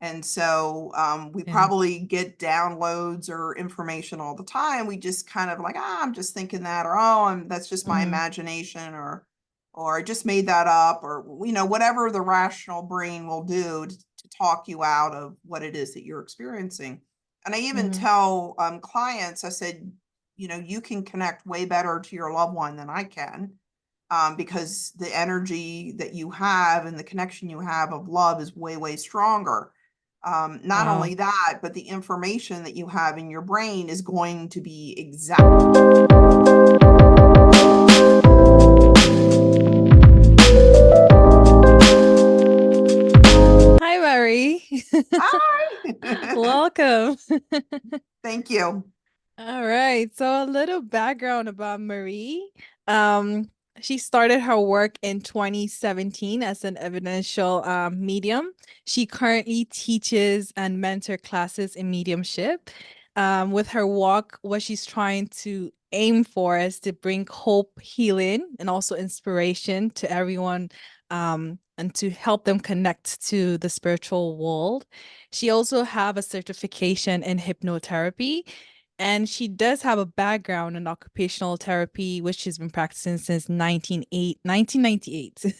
And so we Yeah. probably get downloads or information all the time. We just kind of like, I'm just thinking that, or that's just my Mhm. imagination, or I just made that up, or whatever the rational brain will do to talk you out of what it is that you're experiencing. And I even Mhm. tell clients, I said, you can connect way better to your loved one than I can, because the energy that you have and the connection you have of love is way, way stronger. Not Wow. only that, but the information that you have in your brain is going to be exact. Hi, Mary. Hi. Welcome. Thank you. All right. So a little background about Marie. Um, she started her work in 2017 as an evidential medium. She currently teaches and mentor classes in mediumship. With her walk, what she's trying to aim for is to bring hope, healing, and also inspiration to everyone, and to help them connect to the spiritual world. She also have a certification in hypnotherapy, and she does have a background in occupational therapy, which she's been practicing since 1998.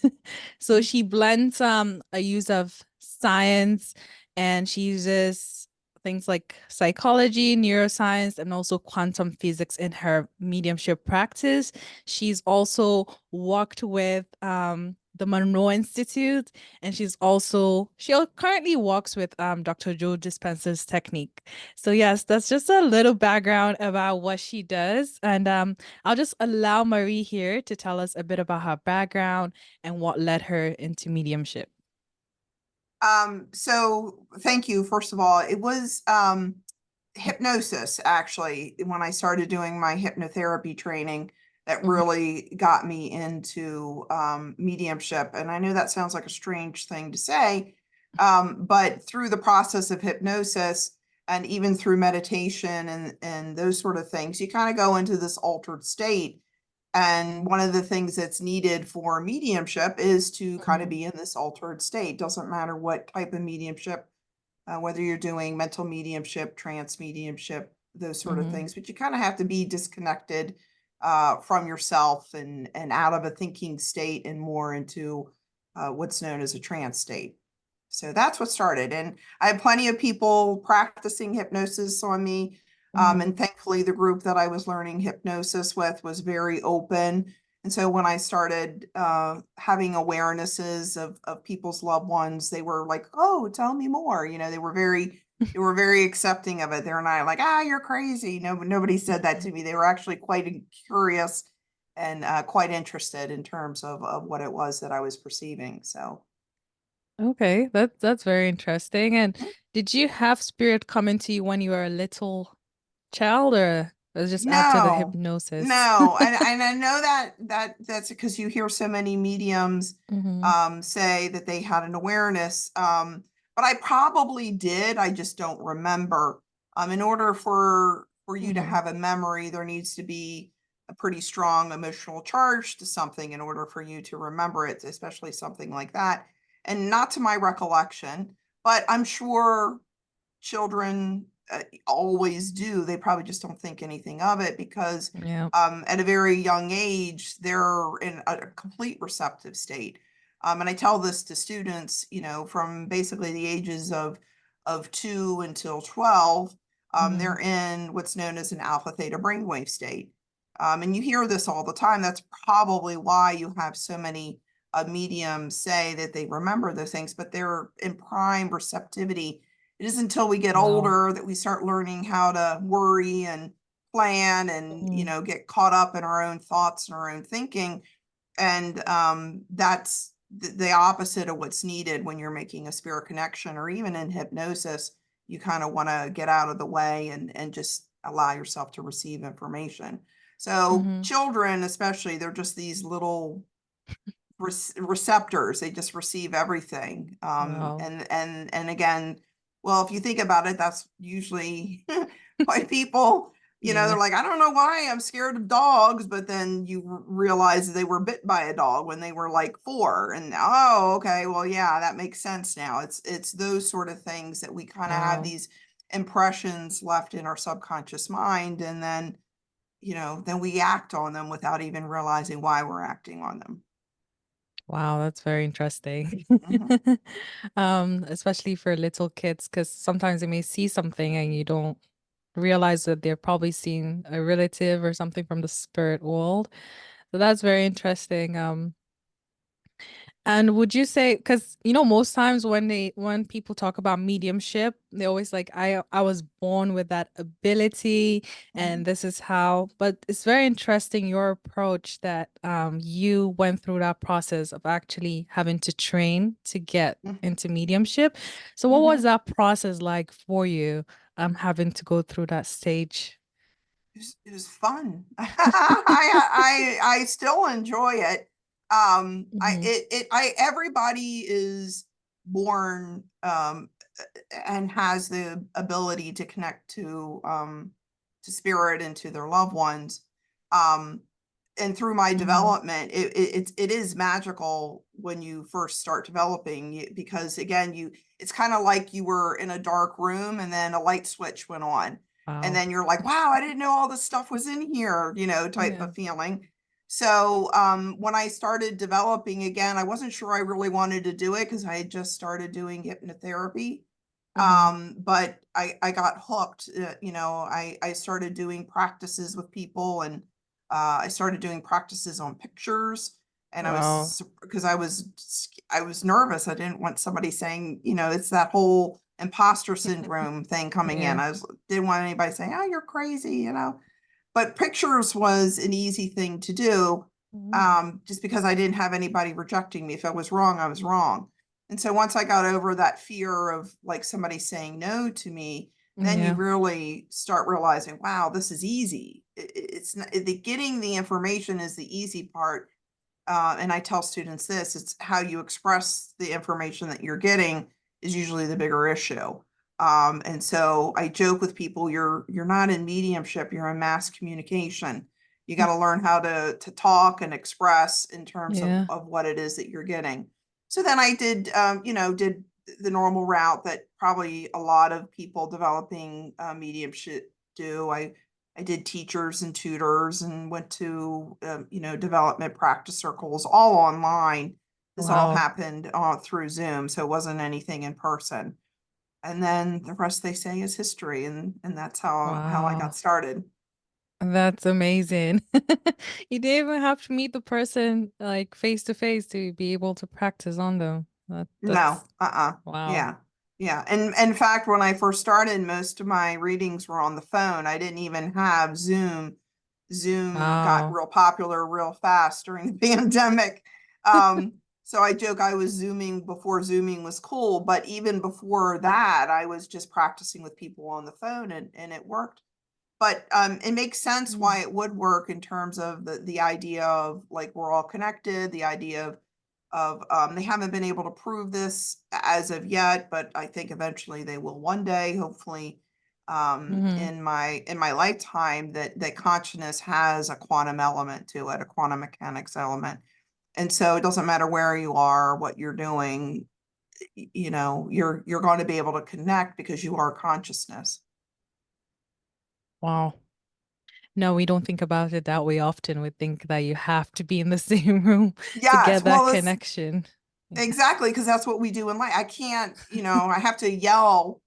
So she blends a use of science, and she uses things like psychology, neuroscience, and also quantum physics in her mediumship practice. She's also worked with the Monroe Institute, and she currently works with Dr. Joe Dispenza's technique. So yes, that's just a little background about what she does. And I'll just allow Marie here to tell us a bit about her background and what led her into mediumship. So thank you. First of all, it was hypnosis, actually, when I started doing my hypnotherapy training, that Mhm. really got me into mediumship. And I know that sounds like a strange thing to say, but through the process of hypnosis and even through meditation and those sort of things, you kind of go into this altered state. And one of the things that's needed for mediumship is to kind of Mhm. be in this altered state. Doesn't matter what type of mediumship, whether you're doing mental mediumship, trance mediumship, those sort of Mhm. things. But you kind of have to be disconnected from yourself and out of a thinking state and more into what's known as a trance state. So that's what started. And I had plenty of people practicing hypnosis on me. Mhm. And thankfully, the group that I was learning hypnosis with was very open. And so when I started having awarenesses of people's loved ones, they were like, "Oh, tell me more." They were very accepting of it. They're not like, "You're crazy." No, nobody said that to me. They were actually quite curious and quite interested in terms of what it was that I was perceiving. So. Okay, that's very interesting. And did you have spirit come into you when you were a little child, or was it just after the No, hypnosis? no, and I know that's because you hear so many mediums Hmm. say that they had an awareness, but I probably did. I just don't remember. In order for you to Hmm. have a memory, there needs to be a pretty strong emotional charge to something in order for you to remember it, especially something like that. And not to my recollection, but I'm sure children always do. They probably just don't think anything of it because Yeah. at a very young age, they're in a complete receptive state. And I tell this to students, from basically the ages of 2 until 12, Hmm. they're in what's known as an alpha theta brainwave state. And you hear this all the time. That's probably why you have so many mediums say that they remember those things, but they're in prime receptivity. It isn't until we get Wow. older that we start learning how to worry and plan and, Mm. get caught up in our own thoughts and our own thinking. And that's the opposite of what's needed when you're making a spirit connection or even in hypnosis. You kind of want to get out of the way and just allow yourself to receive information. So Hmm. children, especially, they're just these little receptors. They just receive everything. Wow. And again, well, if you think about it, that's usually why people They're Yeah. like, I don't know why I'm scared of dogs, but then you realize they were bit by a dog when they were like 4, and oh, okay, well, yeah, that makes sense now. It's those sort of things that we kind of have Wow. these impressions left in our subconscious mind, and then then we act on them without even realizing why we're acting on them. Wow, that's very interesting. Mhm. Especially for little kids, because sometimes they may see something and you don't realize that they're probably seeing a relative or something from the spirit world. So that's very interesting. And would you say, because most times when people talk about mediumship, they always like, I was born with that ability and Mhm. this is how, but it's very interesting your approach that you went through that process of actually having to train to get into mediumship. So what was Mhm. that process like for you, having to go through that stage? It was fun. I still enjoy it. Hmm. Everybody is born and has the ability to connect to spirit and to their loved ones. Um, and through my Hmm. development, it is magical when you first start developing because again, it's kind of like you were in a dark room and then a light switch went on, and Wow. then you're like, wow, I didn't know all this stuff was in here, type Yeah. of feeling. So when I started developing again, I wasn't sure I really wanted to do it because I had just started doing hypnotherapy. Hmm. But I got hooked. I started doing practices with people, and I started doing practices on pictures. And Wow. because I was nervous. I didn't want somebody saying, it's that whole imposter syndrome thing coming in. Yeah. Didn't want anybody saying, "Oh, you're crazy." But pictures was an easy thing to do, Mm. just because I didn't have anybody rejecting me. If I was wrong, I was wrong. And so once I got over that fear of like somebody saying no to me, then you Yeah. really start realizing, wow, this is easy. It's not, getting the information is the easy part. And I tell students this, it's how you express the information that you're getting is usually the bigger issue. And so I joke with people, you're not in mediumship, you're in mass communication. You got to learn how to talk and express in terms of, Yeah. of what it is that you're getting. So then I did the normal route that probably a lot of people developing mediumship do. I did teachers and tutors and went to, development practice circles all online. This all Wow. happened through Zoom, so it wasn't anything in person. And then the rest they say is history, and that's how I got Wow. started. That's amazing. You didn't even have to meet the person like face to face to be able to practice on them. No, That's wow. yeah, yeah. And in fact, when I first started, most of my readings were on the phone. I didn't even have Zoom. Zoom got Wow. real popular real fast during the pandemic. So I joke I was Zooming before Zooming was cool, but even before that, I was just practicing with people on the phone, and it worked. But it makes sense Mm. why it would work in terms of the idea of like we're all connected, the idea of they haven't been able to prove this as of yet, but I think eventually they will one day, hopefully Hmm. in my lifetime, that consciousness has a quantum element to it, a quantum mechanics element. And so it doesn't matter where you are, what you're doing, you're going to be able to connect because you are consciousness. Wow. No, we don't think about it that way often. We think that you have to be in the same room to Yes, get that well, it's connection. Yeah. exactly, because that's what we do in life. I can't, I have to yell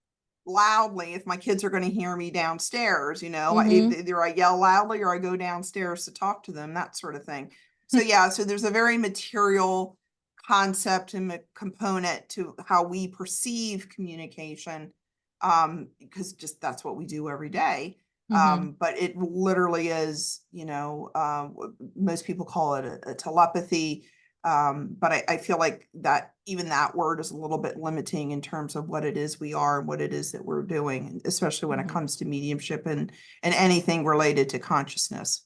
loudly if my kids are going to hear me downstairs. Hmm. Either I yell loudly or I go downstairs to talk to them, that sort of thing. So yeah, so there's a very material concept and component to how we perceive communication, because just that's what we do every day. Hmm. But it literally is, most people call it a telepathy, but I feel like that even that word is a little bit limiting in terms of what it is we are and what it is that we're doing, especially when it Hmm. comes to mediumship and anything related to consciousness.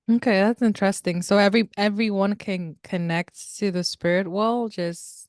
Okay, that's interesting. So everyone can connect to the spirit world, just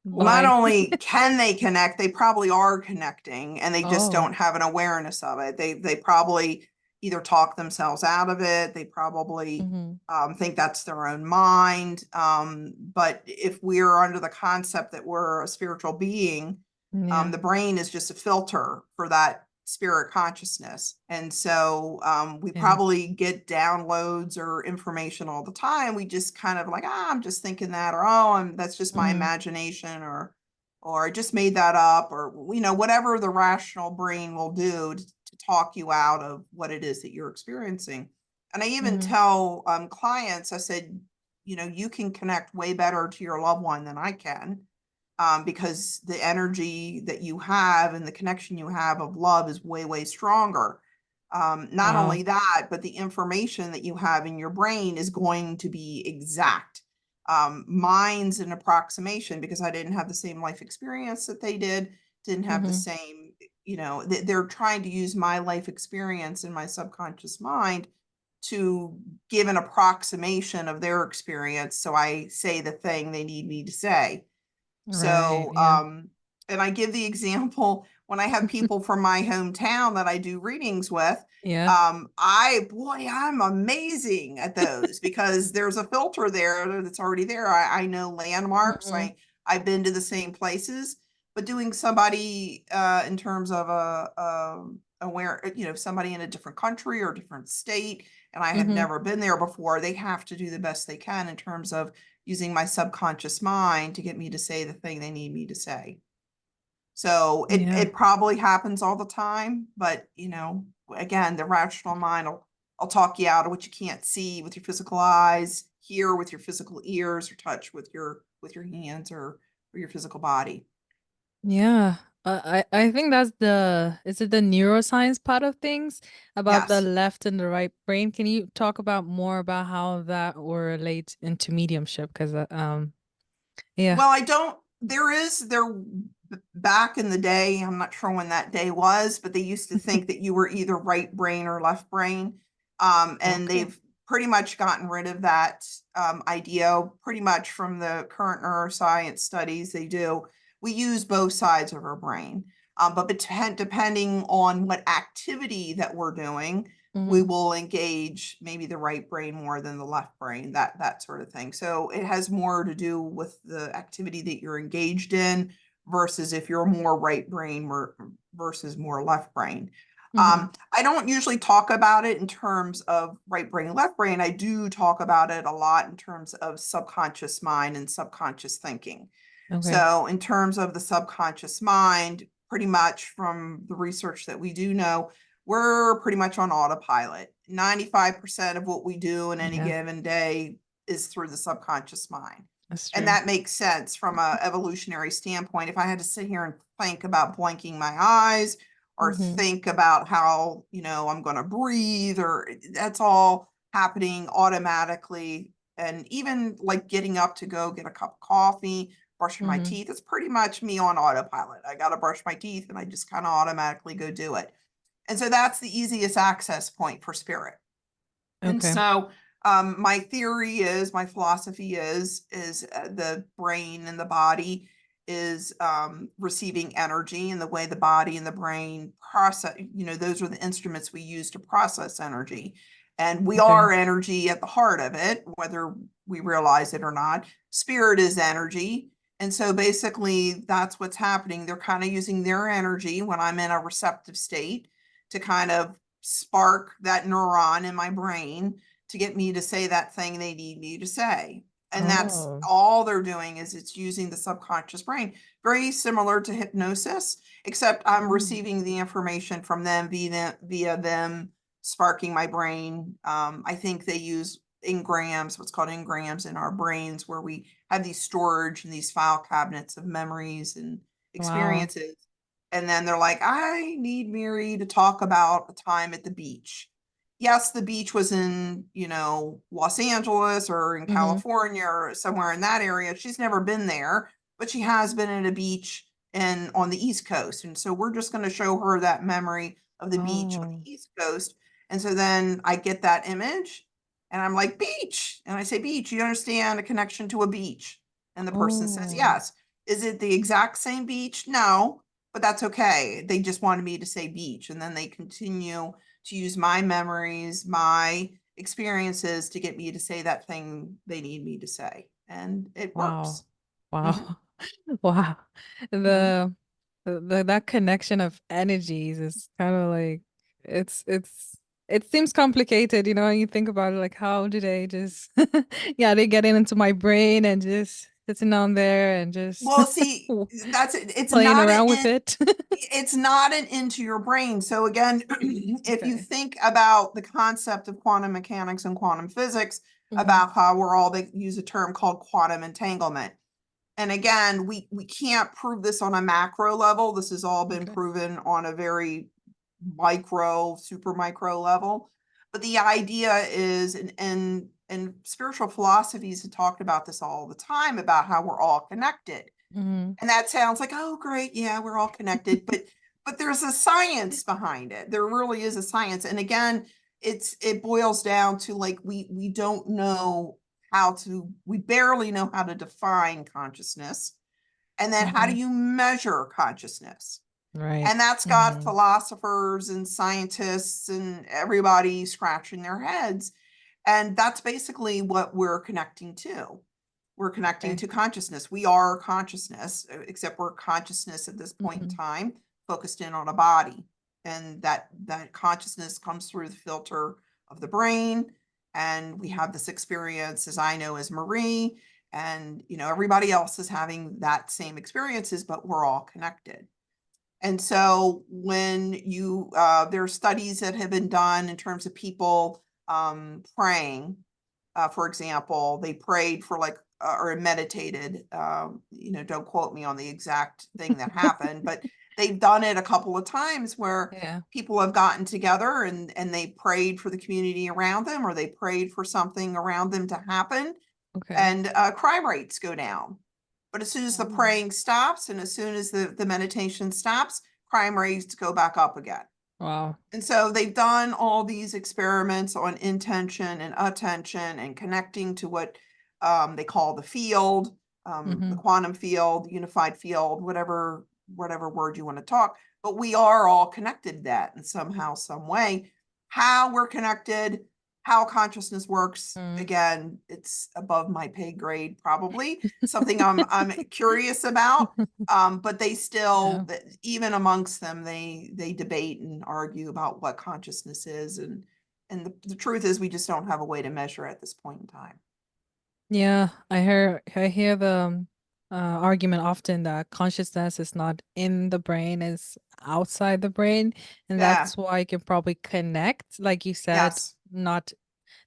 Well, not Why? only can they connect, they probably are connecting and they just Oh. don't have an awareness of it. They probably either talk themselves out of it. They probably Mm-hmm. think that's their own mind. But if we're under the concept that we're a spiritual being, Yeah. the brain is just a filter for that spirit consciousness. And so we Yeah. probably get downloads or information all the time. We just kind of like, I'm just thinking that, or that's just my Mm-hmm. imagination, or I just made that up, or whatever the rational brain will do to talk you out of what it is that you're experiencing. And I even Mm-hmm. tell clients, I said, you can connect way better to your loved one than I can, because the energy that you have and the connection you have of love is way, way stronger. Not Wow. only that, but the information that you have in your brain is going to be exact. Mine's an approximation because I didn't have the same life experience that they didn't have the Mm-hmm. same, they're trying to use my life experience in my subconscious mind to give an approximation of their experience. So I say the thing they need me to say. Right. So, Yeah. and I give the example when I have people from my hometown that I do readings with. Yeah. I'm amazing at those because there's a filter there that's already there. I know landmarks. Mm-hmm. I've been to the same places, but doing somebody in terms of aware, somebody in a different country or different state, and I have Mm-hmm. never been there before, they have to do the best they can in terms of using my subconscious mind to get me to say the thing they need me to say. So Yeah. it probably happens all the time, but again, the rational mind will talk you out of what you can't see with your physical eyes, hear with your physical ears, or touch with your hands or your physical body. Yeah. I think that's is it the neuroscience part of things about the Yes. left and the right brain? Can you talk about more about how that will relate into mediumship? Because yeah. Well, I don't, there back in the day, I'm not sure when that day was, but they used to think that you were either right brain or left brain. And Okay. they've pretty much gotten rid of that idea pretty much from the current neuroscience studies they do. We use both sides of our brain. But depending on what activity that we're doing, we Mm-hmm. will engage maybe the right brain more than the left brain, that sort of thing. So it has more to do with the activity that you're engaged in versus if you're more right brain versus more left brain. Mm-hmm. I don't usually talk about it in terms of right brain, left brain. I do talk about it a lot in terms of subconscious mind and subconscious thinking. Okay. So in terms of the subconscious mind, pretty much from the research that we do know, we're pretty much on autopilot. 95% of what we do in any Yeah, given day is through the subconscious mind. that's And true. that makes sense from a evolutionary standpoint. If I had to sit here and think about blinking my eyes or Mm-hmm. think about how, I'm going to breathe, or that's all happening automatically. And even like getting up to go get a cup of coffee, brushing my Mm-hmm. teeth, it's pretty much me on autopilot. I got to brush my teeth and I just kind of automatically go do it. And so that's the easiest access point for spirit. And Okay. so my theory is, my philosophy is the brain and the body is receiving energy, and the way the body and the brain process, those are the instruments we use to process energy. And we Okay. are energy at the heart of it, whether we realize it or not. Spirit is energy. And so basically, that's what's happening. They're kind of using their energy when I'm in a receptive state to kind of spark that neuron in my brain to get me to say that thing they need me to say. And that's Oh. all they're doing, is it's using the subconscious brain, very similar to hypnosis, except I'm Mm. receiving the information from them via them sparking my brain. I think they use engrams, what's called engrams in our brains, where we have these storage and these file cabinets of memories and Wow. experiences. And then they're like, I need Mary to talk about a time at the beach. Yes, the beach was in, Los Angeles or in Mm-hmm. California or somewhere in that area. She's never been there, but she has been at a beach on the East Coast. And so we're just going to show her that memory of the beach on Oh. the East Coast. And so then I get that image and I'm like, beach. And I say, beach, you understand a connection to a beach? And the person says, Oh. yes. Is it the exact same beach? No, but that's okay. They just wanted me to say beach. And then they continue to use my memories, my experiences to get me to say that thing they need me to say. And it Wow. works. Mhm, Wow. Wow. mhm. That connection of energies is kind of like it seems complicated, you know, when you think about it, like how do they just yeah, they get into my brain and just sitting down there and just Well, see, that's it. playing around with it. It's not an into your brain. So again, if you Okay. think about the concept of quantum mechanics and quantum physics, Hmm. about how they use a term called quantum entanglement. And again, we can't prove this on a macro level. This has all been Okay. proven on a very micro, super micro level. But the idea is, and spiritual philosophies have talked about this all the time about how we're all connected. Hmm. And that sounds like, oh, great, yeah, we're all connected. But there's a science behind it. There really is a science. And again, it boils down to like we don't know we barely know how to define consciousness. And then how do Hmm. you measure consciousness? Right. And that's got Hmm. philosophers and scientists and everybody scratching their heads. And that's basically what we're connecting to. We're connecting Okay. to consciousness. We are consciousness, except we're consciousness at this point in Hmm. time, focused in on a body. And that consciousness comes through the filter of the brain. And we have this experience, as I know, as Marie, and everybody else is having that same experiences, but we're all connected. And so when there are studies that have been done in terms of people praying, for example, they prayed for like, or meditated, don't quote me on the exact thing that happened, but they've done it a couple of times where Yeah. people have gotten together and they prayed for the community around them, or they prayed for something around them to happen, Okay. and crime rates go down. But as soon as the Oh. praying stops and as soon as the meditation stops, crime rates go back up again. Wow. And so they've done all these experiments on intention and attention and connecting to what they call the field, the Hmm. quantum field, unified field, whatever word you want to talk. But we are all connected to that in somehow, some way. How we're connected, how consciousness works, Mm. again, it's above my pay grade, probably something I'm curious about. But they Yeah. still, even amongst them, they debate and argue about what consciousness is, and the truth is we just don't have a way to measure it at this point in time. Yeah, I hear the argument often that consciousness is not in the brain, is outside the brain, and Yeah. that's why you can probably connect, like you said, Yes. not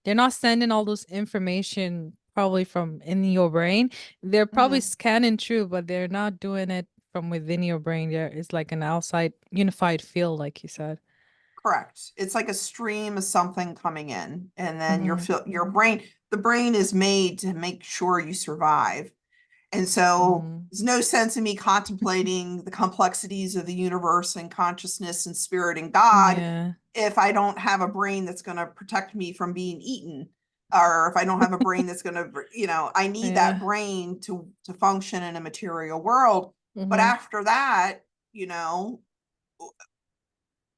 they're not sending all those information probably from in your brain. They're probably Hmm. scanning through, but they're not doing it from within your brain. There is like an outside unified field, like you said. Correct. It's like a stream of something coming in, and then Hmm. your brain, the brain is made to make sure you survive. And so Hmm. there's no sense in me contemplating the complexities of the universe and consciousness and spirit and God Yeah. if I don't have a brain that's going to protect me from being eaten, or if I don't have a brain that's going to, I need that Yeah. brain to function in a material world. But Hmm. after that,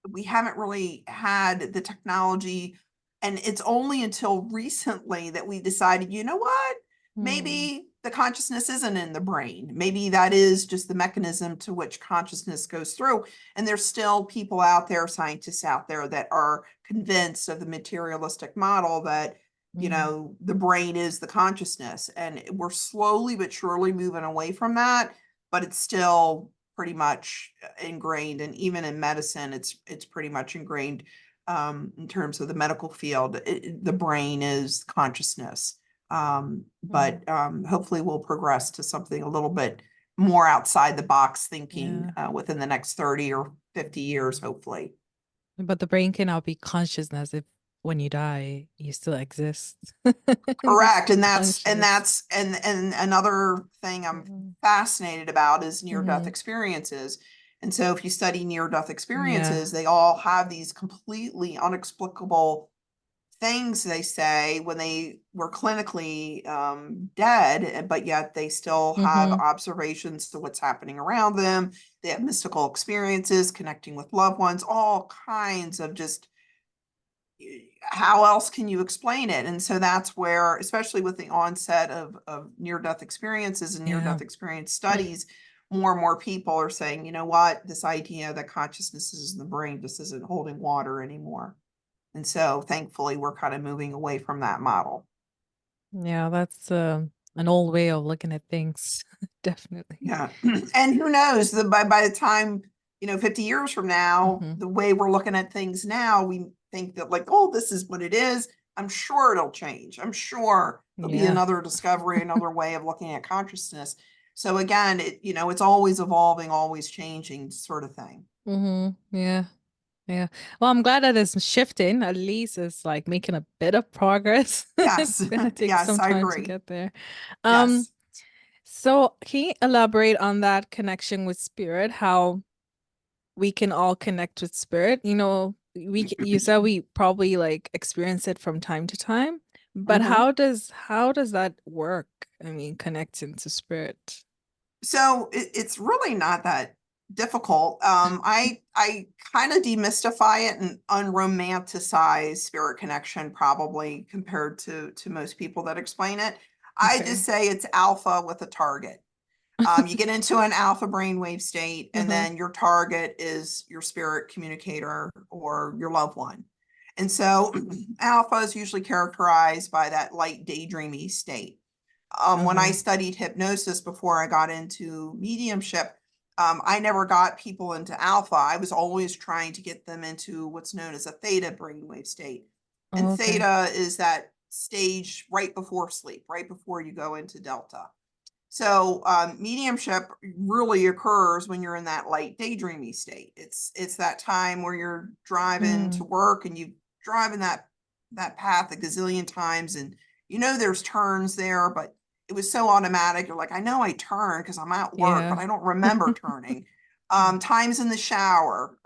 we haven't really had the technology. And it's only until recently that we decided, you know what? Hmm. Maybe the consciousness isn't in the brain. Maybe that is just the mechanism to which consciousness goes through. And there's still people out there, scientists out there, that are convinced of the materialistic model that, Hmm. the brain is the consciousness. And we're slowly but surely moving away from that, but it's still pretty much ingrained. And even in medicine, it's pretty much ingrained, in terms of the medical field. The brain is consciousness. Hmm. But hopefully we'll progress to something a little bit more outside the box thinking, Yeah. within the next 30 or 50 years, hopefully. But the brain cannot be consciousness if when you die, you still exist. You're Correct. still And that's and conscious. that's and another thing I'm fascinated about is near-death Mm-hmm. experiences. And so if you study near-death Yeah. experiences, they all have these completely inexplicable things, they say, when they were clinically dead, but yet they still have Mm-hmm. observations to what's happening around them. They have mystical experiences, connecting with loved ones, all kinds of just, how else can you explain it? And so that's where, especially with the onset of near-death experiences and Yeah. near-death experience studies, more and more people are saying, you know what, this idea that consciousness is in the brain just isn't holding water anymore. And so thankfully, we're kind of moving away from that model. Yeah, that's an old way of looking at things. Definitely. Yeah. And who knows, by the time, 50 years from now, Mm-hmm. the way we're looking at things now, we think that like, oh, this is what it is. I'm sure it'll change. I'm sure there'll be Yeah. another discovery, another way of looking at consciousness. So again, it's always evolving, always changing sort of thing. Mm-hmm. Yeah. Yeah. Well, I'm glad that it's shifting. At least it's like making a bit of progress. Yes. It's gonna take Yes, some I time to agree. get there. Um, Yes. so can you elaborate on that connection with spirit, how we can all connect with spirit? You said we probably like experience it from time to time, but Mhm. how does that work? I mean, connecting to spirit. So it's really not that difficult. I kind of demystify it and unromanticize spirit connection, probably compared to most people that explain it. I just Okay. say it's alpha with a target. You get into an alpha brainwave state, and Uh-huh. then your target is your spirit communicator or your loved one. And so alpha is usually characterized by that light daydreamy state. When I Uh-huh. studied hypnosis before I got into mediumship, I never got people into alpha. I was always trying to get them into what's known as a theta brainwave state. And Oh, okay. theta is that stage right before sleep, right before you go into delta. So mediumship really occurs when you're in that light daydreamy state. It's that time where you're driving to Mm, work and you driving that path a gazillion times, and there's turns there, but it was so automatic. You're like, I know I turn because I'm at work, but yeah. I don't remember turning. Times in the shower,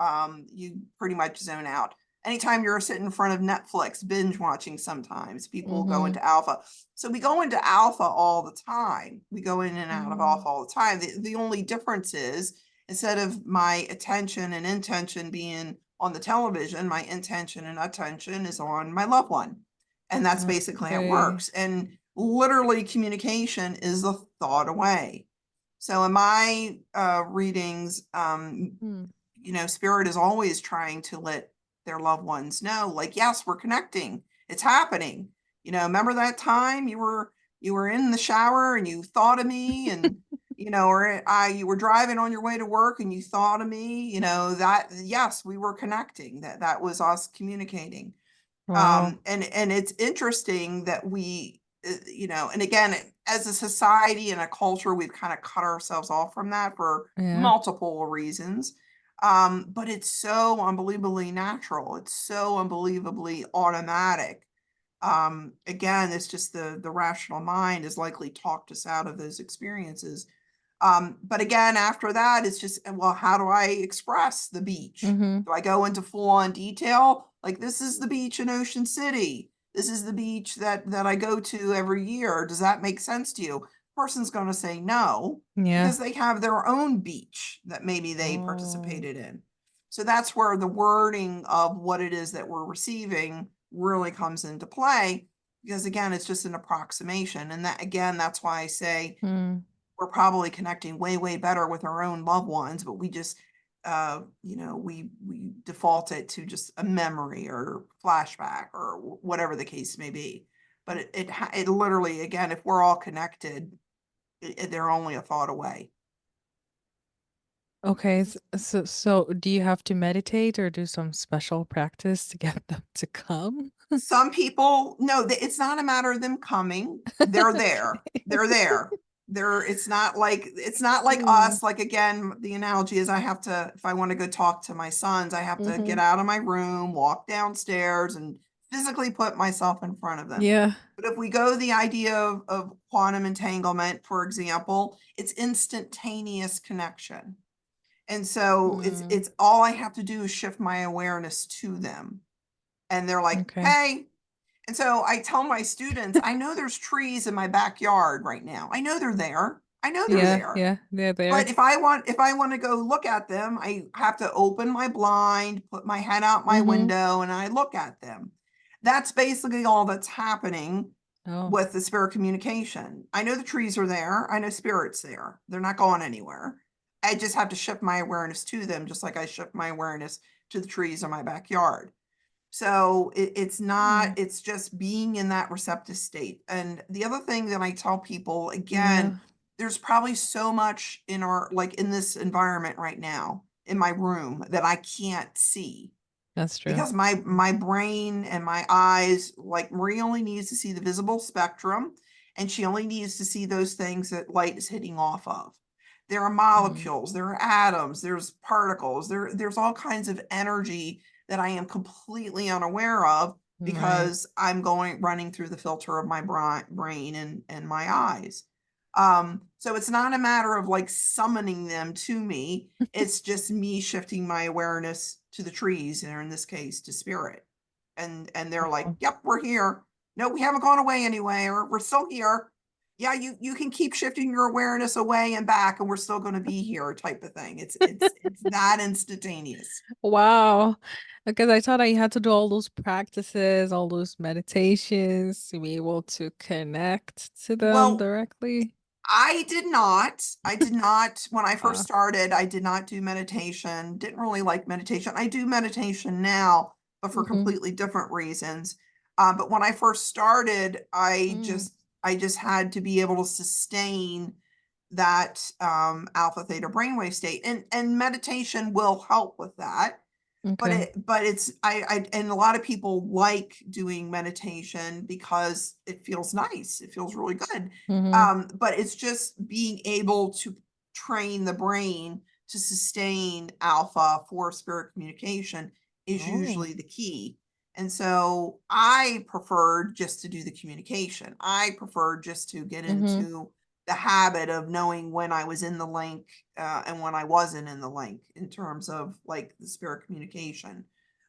you pretty much zone out. Anytime you're sitting in front of Netflix, binge watching, sometimes people go Mm-hmm. into alpha. So we go into alpha all the time. We go in and out of Mm, alpha all the time. The only difference is, instead of my attention and intention being on the television, my intention and attention is on my loved one. And that's basically how it okay. works. And literally, communication is a thought away. So in my readings, Mm, spirit is always trying to let their loved ones know, like, yes, we're connecting. It's happening. Remember that time you were in the shower and you thought of me, and or you were driving on your way to work and you thought of me, that, yes, we were connecting. That was us communicating. wow. And it's interesting that we, and again, as a society and a culture, we've kind of cut ourselves off from that for Yeah. multiple reasons. But it's so unbelievably natural. It's so unbelievably automatic. Again, it's just the rational mind is likely talked us out of those experiences. But again, after that, it's just, well, how do I express the beach? Mm-hmm. Do I go into full on detail? Like, this is the beach in Ocean City. This is the beach that I go to every year. Does that make sense to you? Person's going to say no, Yeah. because they have their own beach that maybe they Oh. participated in. So that's where the wording of what it is that we're receiving really comes into play, because again, it's just an approximation. And that, again, that's why I say Mm, we're probably connecting way, way better with our own loved ones, but we just, we default it to just a memory or flashback or whatever the case may be. But it literally, again, if we're all connected, they're only a thought away. okay. So do you have to meditate or do some special practice to get them to come? Some people, no, it's not a matter of them coming. They're there. Okay. They're there. It's not like Mm, us. Like, again, the analogy is, I have to, if I want to go talk to my sons, I have to mm-hmm. get out of my room, walk downstairs, and physically put myself in front of them. Yeah. But if we go the idea of quantum entanglement, for example, it's instantaneous connection. And so it's Mm, it's all I have to do is shift my awareness to them. And they're like, okay. hey. And so I tell my students, I know there's trees in my backyard right now. I know they're there. I know they're Yeah, there. yeah, they're But there. if I want to go look at them, I have to open my blind, put my head out my Mm-hmm. window, and I look at them. That's basically all that's happening Oh, with the spirit communication. I know the trees are there. I know spirit's there. They're not going anywhere. I just have to shift my awareness to them, just like I shift my awareness to the trees in my backyard. So it's not, mm, it's just being in that receptive state. And the other thing that I tell people, again, yeah, there's probably so much in our, like in this environment right now, in my room that I can't see that's true. because my brain and my eyes, like Marie only needs to see the visible spectrum, and she only needs to see those things that light is hitting off of. There are Mm, molecules, there are atoms, there's particles, there's all kinds of energy that I am completely unaware of right. because I'm going running through the filter of my brain and my eyes. So it's not a matter of like summoning them to me. It's just me shifting my awareness to the trees, or in this case, to spirit. And they're like, Wow. "Yep, we're here. No, we haven't gone away anyway, or we're still here. Yeah, you can keep shifting your awareness away and back, and we're still going to be here," type of thing. It's that instantaneous. Wow. Because I thought I had to do all those practices, all those meditations to be able to connect to them Well, directly. I did not. I did not. When I first Ah. started, I did not do meditation. Didn't really like meditation. I do meditation now, but for Mm-hmm. completely different reasons. But when I first started, Mm, I just had to be able to sustain that alpha theta brainwave state, and meditation will help with that. okay. But it's I and a lot of people like doing meditation because it feels nice. It feels really good. Mm-hmm. But it's just being able to train the brain to sustain alpha for spirit communication is Oh. usually the key. And so I preferred just to do the communication. I preferred just to get Mm-hmm. into the habit of knowing when I was in the link, and when I wasn't in the link in terms of like the spirit communication.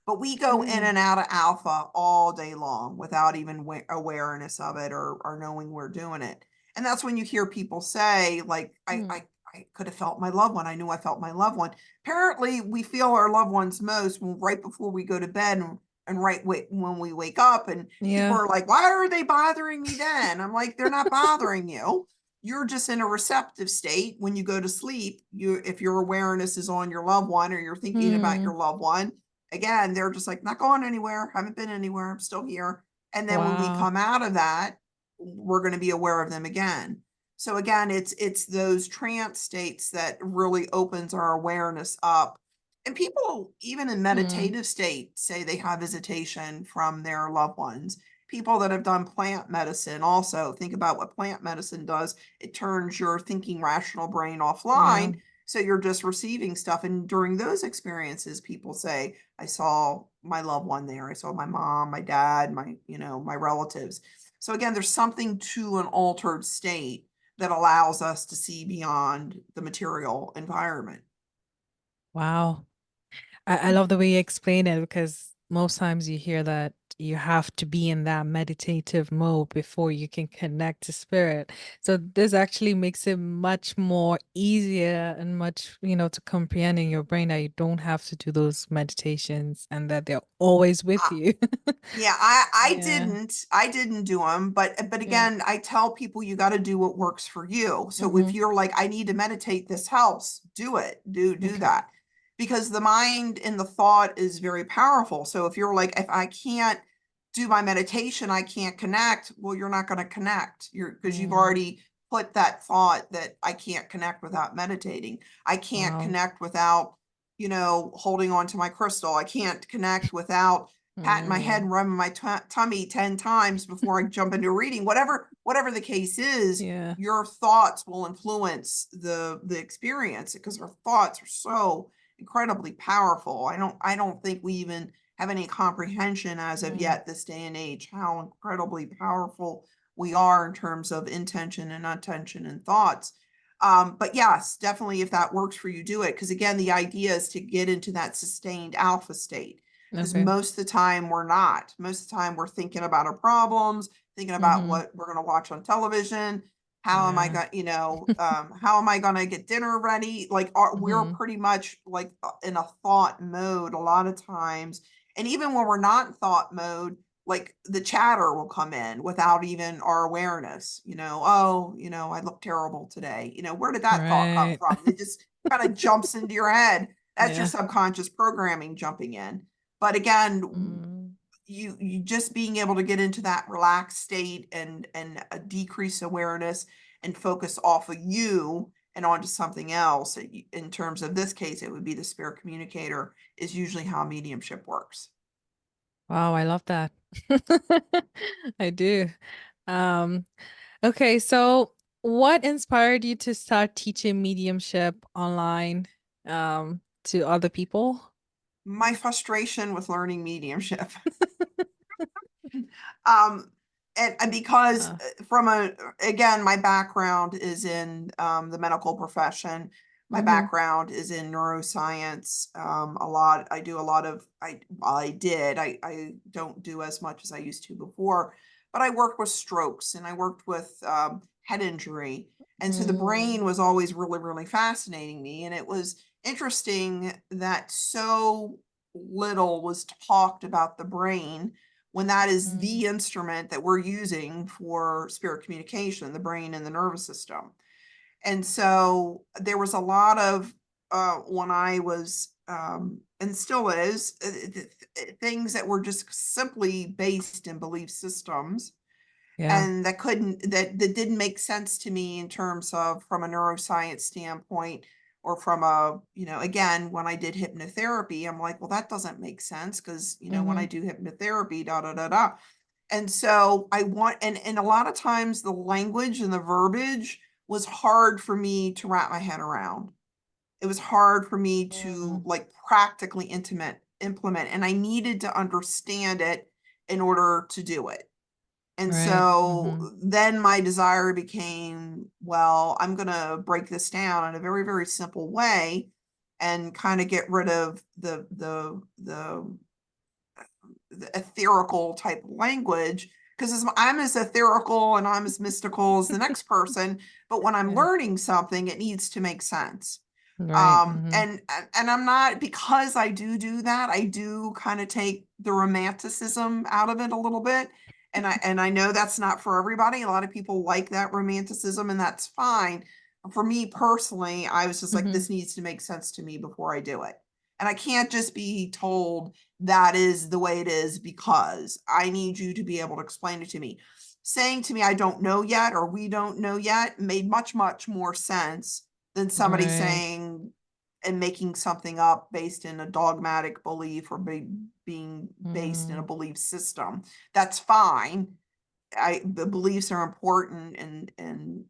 But we go in Mm, and out of alpha all day long without even awareness of it, or knowing we're doing it. And that's when you hear people say, like, mm. I could have felt my loved one. I knew I felt my loved one. Apparently, we feel our loved ones most right before we go to bed, and right when we wake up. And people Yeah. are like, why are they bothering me then? I'm like, they're not bothering you. You're just in a receptive state when you go to sleep. If your awareness is on your loved one, or you're thinking about Hmm. your loved one, again, they're just like, not going anywhere, haven't been anywhere, I'm still here. And then when we Wow. come out of that, we're going to be aware of them again. So again, it's those trance states that really opens our awareness up. And people, even in Mm. meditative state, say they have visitation from their loved ones. People that have done plant medicine also think about what plant medicine does. It turns your thinking rational brain Yeah. offline, so you're just receiving stuff. And during those experiences, people say, I saw my loved one there. I saw my mom, my dad, my relatives. So again, there's something to an altered state that allows us to see beyond the material environment. Wow. I love the way you explain it because most times you hear that you have to be in that meditative mode before you can connect to spirit. So this actually makes it much more easier and much, to comprehend in your brain that you don't have to do those meditations and that they're always with you. Yeah, I Yeah. didn't do them, but Yeah. again, I tell people you got to do what works for you. So Mm-hmm. if you're like, I need to meditate, this helps, do it. Do Okay. that. Because the mind and the thought is very powerful. So if you're like, if I can't do my meditation, I can't connect, well, you're not going to connect. Because you've Mm. already put that thought that I can't connect without meditating. I can't Wow. connect without, holding on to my crystal. I can't connect without patting my head Mm. and rubbing my tummy 10 times before I jump into a reading. Whatever the case is, Yeah. your thoughts will influence the experience, because our thoughts are so incredibly powerful. I don't think we even have any comprehension as of Mm. yet, this day and age, how incredibly powerful we are in terms of intention and attention and thoughts. But yes, definitely, if that works for you, do it. Because again, the idea is to get into that sustained alpha state. because Okay. most of the time we're not. Most of the time we're thinking about our problems, thinking about Mm-hmm. what we're going to watch on television. How am I Yeah. going, how am I going to get dinner ready? Like, we're Mm-hmm. pretty much like in a thought mode a lot of times. And even when we're not in thought mode, like the chatter will come in without even our awareness, oh, I look terrible today. Where did that thought come Right. from? It just kind of jumps into your head. That's your Yeah. subconscious programming jumping in. But again, Mm. you just being able to get into that relaxed state and a decreased awareness and focus off of you and onto something else. In terms of this case, it would be the spirit communicator is usually how mediumship works. Wow, I love that. I do. Um, okay, so what inspired you to start teaching mediumship online to other people? My frustration with learning mediumship. um and because Uh, again, my background is in the medical profession. My mm-hmm, background is in neuroscience. A lot I do a lot of I did I don't do as much as I used to before, but I worked with strokes and I worked with head injury, and so the brain mm, was always really really fascinating me, and it was interesting that so little was talked about the brain when that is mm, the instrument that we're using for spirit communication, the brain and the nervous system. And so there was a lot of when I was and still is things that were just simply based in belief systems, yeah. and that didn't make sense to me in terms of from a neuroscience standpoint, or from a, again, when I did hypnotherapy, I'm like, well, that doesn't make sense because, when Mm-hmm, I do hypnotherapy, da da da da. And so I want, and a lot of times the language and the verbiage was hard for me to wrap my head around. It was hard for me to mm, like practically implement, and I needed to understand it in order to do it. And right. so Mm-hmm, then my desire became, well, I'm going to break this down in a very, very simple way and kind of get rid of the etherical type language, because I'm as etherical and I'm as mystical as the next person, but when I'm yeah. learning something, it needs to make sense. Right. Mm-hmm, And I'm not, because I do that, I do kind of take the romanticism out of it a little bit. And I know that's not for everybody. A lot of people like that romanticism, and that's fine. For me personally, I was just like, mm-hmm, this needs to make sense to me before I do it. And I can't just be told that is the way it is, because I need you to be able to explain it to me. Saying to me, I don't know yet, or we don't know yet, made much, much more sense than somebody right. saying and making something up based in a dogmatic belief, or being based in a Mm, belief system. That's fine. The beliefs are important, and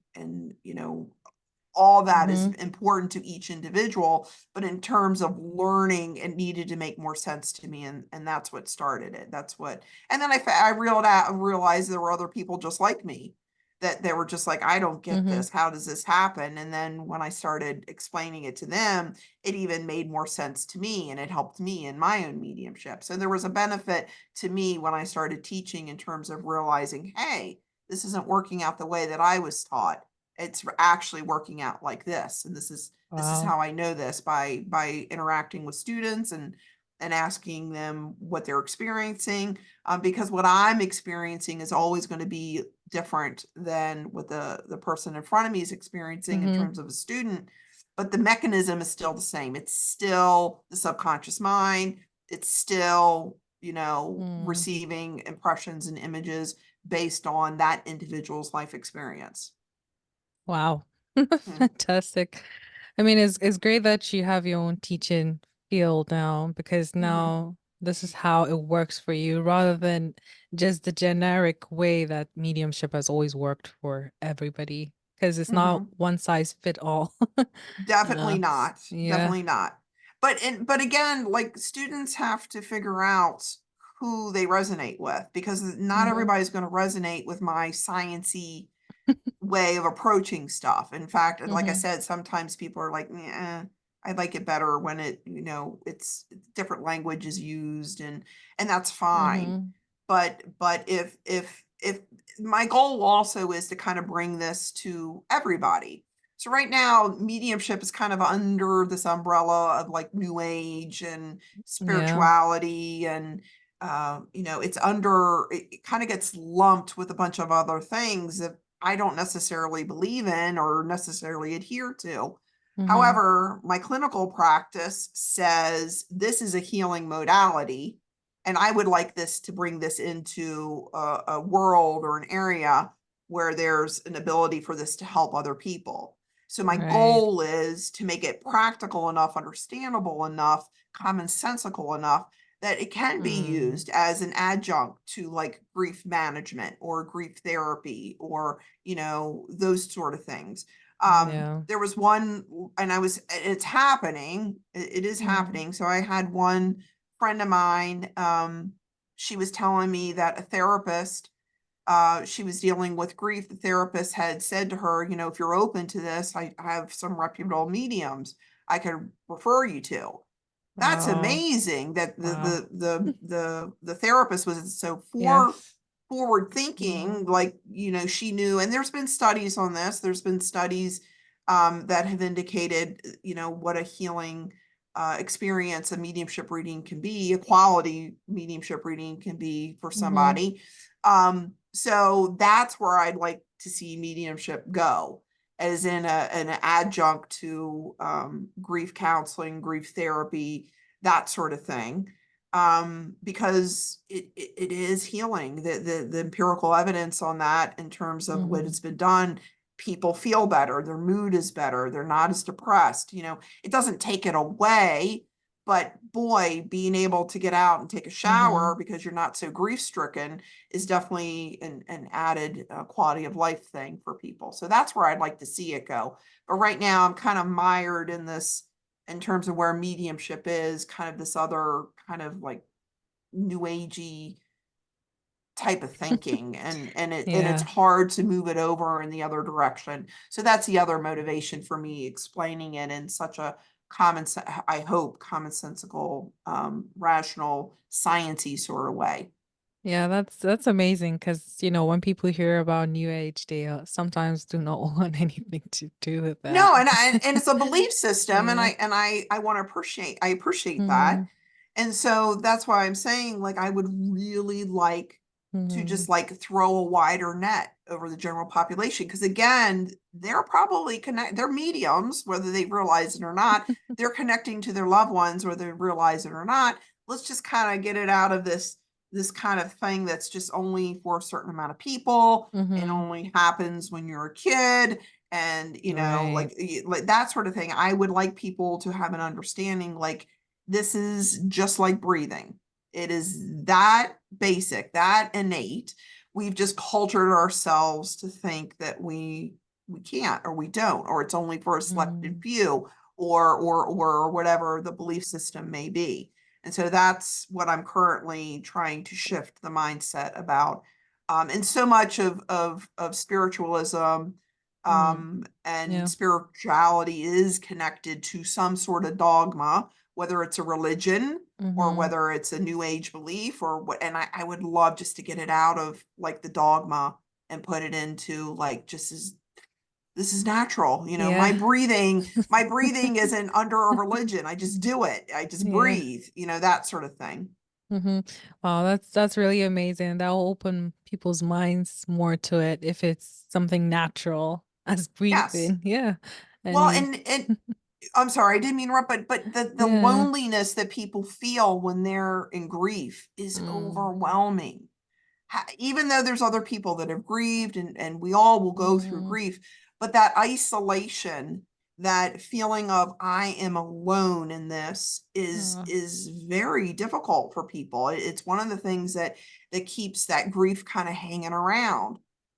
all that is mm-hmm, important to each individual, but in terms of learning, it needed to make more sense to me, and that's what started it. That's what, and then realized there were other people just like me, that they were just like, I don't get mm-hmm. this, how does this happen? And then when I started explaining it to them, it even made more sense to me, and it helped me in my own mediumship. So there was a benefit to me when I started teaching, in terms of realizing, hey, this isn't working out the way that I was taught. It's actually working out like this, and this is Wow. how I know this, by interacting with students and asking them what they're experiencing, because what I'm experiencing is always going to be different than what the person in front of me is experiencing in Mm-hmm, terms of a student, but the mechanism is still the same. It's still the subconscious mind. It's still, mm, receiving impressions and images based on that individual's life experience. wow. Hmm. Fantastic. I mean, it's great that you have your own teaching field now, because Hmm. now this is how it works for you, rather than just the generic way that mediumship has always worked for everybody, because it's not Hmm. one size fit all. Definitely not. Yeah. Definitely not. But again, like, students have to figure out who they resonate with, because not Mm-hmm. everybody's going to resonate with my sciency way of approaching stuff. In fact, like I Mm-hmm. said, sometimes people are like, I like it better when it's different language is used, and that's fine. Mm-hmm. But if my goal also is to kind of bring this to everybody. So right now, mediumship is kind of under this umbrella of like new age and Yeah. spirituality, and it's under, it kind of gets lumped with a bunch of other things that I don't necessarily believe in or necessarily adhere to. Mm-hmm. However, my clinical practice says this is a healing modality, and I would like this to bring this into a world or an area where there's an ability for this to help other people. So my Right. goal is to make it practical enough, understandable enough, commonsensical enough that it can be Mm. used as an adjunct to like grief management or grief therapy, or those sort of things. Yeah. There was one, and it's happening, it is Mm. happening. So I had one friend of mine, she was telling me that a therapist, she was dealing with grief. The therapist had said to her, if you're open to this, I have some reputable mediums I could refer you to. That's Wow. amazing that Wow. the therapist was so Yes. forward Mm-hmm. thinking, like, she knew. And there's been studies on this. There's been studies that have indicated, what a healing experience a mediumship reading can be, a quality mediumship reading can be for Mm-hmm. somebody. So that's where I'd like to see mediumship go, as in an adjunct to grief counseling, grief therapy, that sort of thing. Because it is healing. The empirical evidence on that, in terms of what Mm-hmm. has been done, people feel better, their mood is better, they're not as depressed. It doesn't take it away, but boy, being able to get out and take a Mm-hmm. shower because you're not so grief stricken is definitely an added quality of life thing for people. So that's where I'd like to see it go. But right now, I'm kind of mired in this, in terms of where mediumship is, kind of this other kind of like new agey type of thinking, and it's Yeah. hard to move it over in the other direction. So that's the other motivation for me, explaining it in such a I hope commonsensical, rational, sciency sort of way. Yeah, that's amazing because when people hear about New Age, they sometimes do not want anything to do with that. No, and it's a belief system, and Yeah. I want to appreciate Mm-hmm. that. And so that's why I'm saying, like, I would really like to Mm-hmm. just like throw a wider net over the general population, because again, they're probably they're mediums, whether they realize it or not. They're connecting to their loved ones, whether they realize it or not. Let's just kind of get it out of this kind of thing that's just only for a certain amount of people, and Mm-hmm. only happens when you're a kid, and Right. like that sort of thing. I would like people to have an understanding, like, this is just like breathing. It is that basic, that innate. We've just cultured ourselves to think that we can't, or we don't, or it's only for a selected Mm-hmm. few, or whatever the belief system may be. And so that's what I'm currently trying to shift the mindset about. And so much of spiritualism, Mm-hmm. and Yeah. spirituality is connected to some sort of dogma, whether it's a religion or Mm-hmm. whether it's a new age belief or what. And I would love just to get it out of like the dogma and put it into like, just as this is natural. Yeah. My breathing isn't under a religion. I just do it. I just Yeah. breathe, that sort of thing. Mm-hmm. Wow, that's really amazing. That will open people's minds more to it if it's something natural as Yes. breathing. Yeah. Well, And and I'm sorry, I didn't mean to interrupt, but the yeah. loneliness that people feel when they're in grief is Mm. overwhelming. Even though there's other people that have grieved, and we all will go through Mm. grief, but that isolation, that feeling of I am alone in this, Uh, is very difficult for people. It's one of the things that keeps that grief kind of hanging around.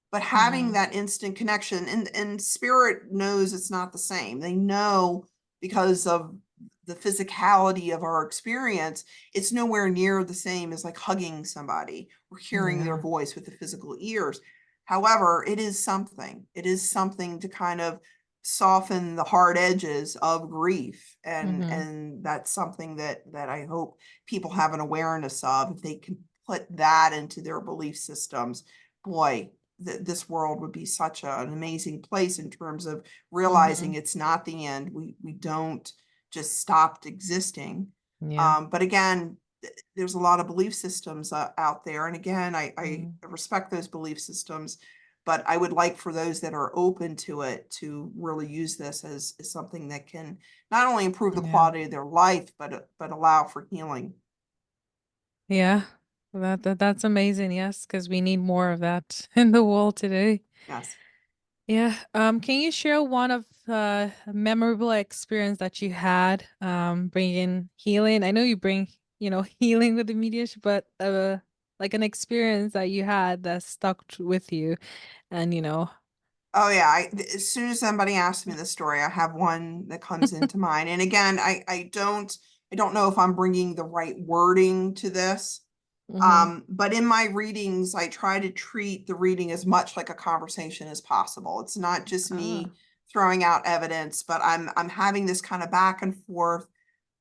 But having mm. that instant connection, and spirit knows it's not the same. They know, because of the physicality of our experience, it's nowhere near the same as like hugging somebody or hearing their Yeah. voice with the physical ears. However, it is something. It is something to kind of soften the hard edges of grief. Mm-hmm. And that's something that I hope people have an awareness of. If they can put that into their belief systems, boy, this world would be such an amazing place in terms of realizing Mm-hmm. it's not the end. We don't just stopped existing. Yeah. But again, there's a lot of belief systems out there. And again, I Mm. respect those belief systems, but I would like for those that are open to it to really use this as something that can not only improve the Yeah. quality of their life, but allow for healing. Yeah. That's amazing. Yes, because we need more of that in the world today. Yes. Yeah. Can you share one of a memorable experience that you had bringing healing? I know you bring, healing with the mediumship, but like an experience that you had that stuck with you and Oh yeah. As soon as somebody asks me this story, I have one that comes into mind. And again, I don't know if I'm bringing the right wording to this. Mm-hmm. But in my readings, I try to treat the reading as much like a conversation as possible. It's not just Ah. me throwing out evidence, but I'm having this kind of back and forth,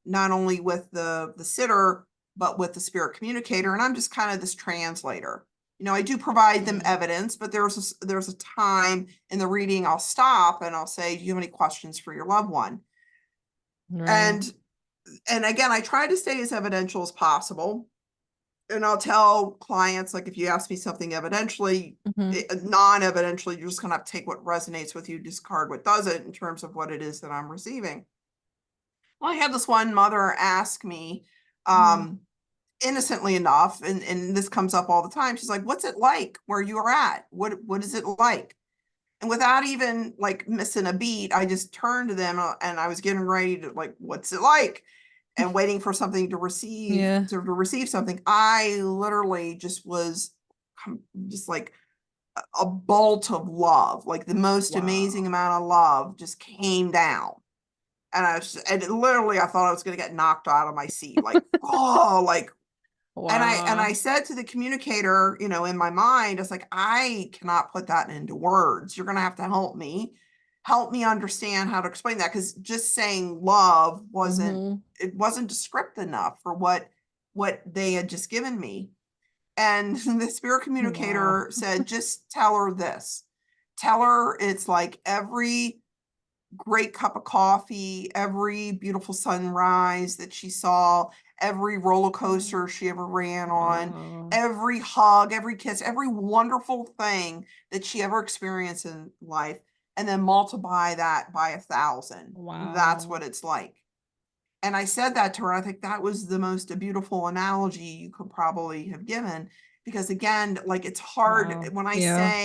not only with the sitter, but with the spirit communicator. And I'm just kind of this translator. I do provide them Mm. evidence, but there's a time in the reading I'll stop and I'll say, do you have any questions for your loved one? Right. And again, I try to stay as evidential as possible. And I'll tell clients, like, if you ask me something evidentially, Mm-hmm. non-evidentially, you're just gonna have to take what resonates with you, discard what doesn't in terms of what it is that I'm receiving. Well, I had this one mother ask me, Mm. um, innocently enough, and this comes up all the time. She's like, "What's it like where you are at? What is it like?" And without even like missing a beat, I just turned to them and I was getting ready to like, "What's it like?" And waiting for something to Yeah. receive something. I literally just was just like a bolt of love, like the most amazing Wow. amount of love just came down. And and literally, I thought I was going to get knocked out of my seat. Like, oh, like, and Wow. I said to the communicator, in my mind, I was like, I cannot put that into words. You're going to have to help me understand how to explain that. Cause just saying love Mm-hmm. it wasn't descriptive enough for what they had just given me. And the spirit Wow. communicator said, just tell her this. Tell her it's like every great cup of coffee, every beautiful sunrise that she saw, every roller coaster she ever ran on, Wow. every hug, every kiss, every wonderful thing that she ever experienced in life, and then multiply that by 1,000. That's Wow. what it's like. And I said that to her. I think that was the most beautiful analogy you could probably have given. Because again, like it's hard Wow. Yeah.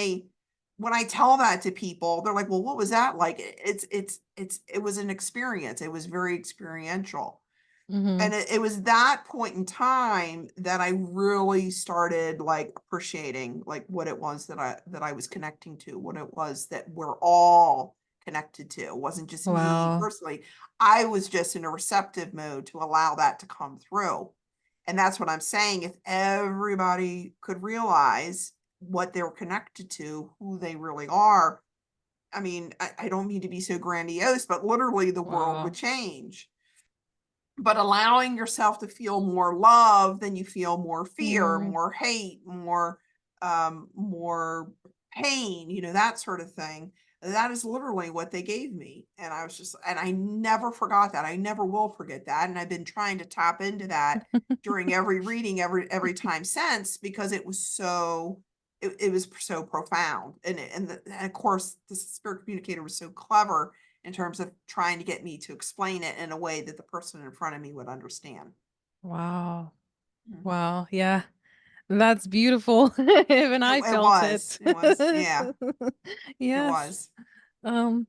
when I tell that to people, they're like, well, what was that like? It was an experience. It was very experiential. Mm-hmm. And it was that point in time that I really started like appreciating like what it was that I was connecting to, what it was that we're all connected to. It wasn't just me Wow. personally. I was just in a receptive mode to allow that to come through. And that's what I'm saying. If everybody could realize what they're connected to, who they really are, I mean, I don't mean to be so grandiose, but literally the world would Wow. change. But allowing yourself to feel more love, then you feel more fear, Mm. more hate, more pain, that sort of thing. That is literally what they gave me. And I was just, and I never forgot that. I never will forget that. And I've been trying to tap into that during every reading, every time since, because it was so profound. And of course the spirit communicator was so clever in terms of trying to get me to explain it in a way that the person in front of me would understand. Wow. Mhm. Wow. Yeah. That's beautiful. Even I It felt was, it. it was, yeah, it Yes. was. Um,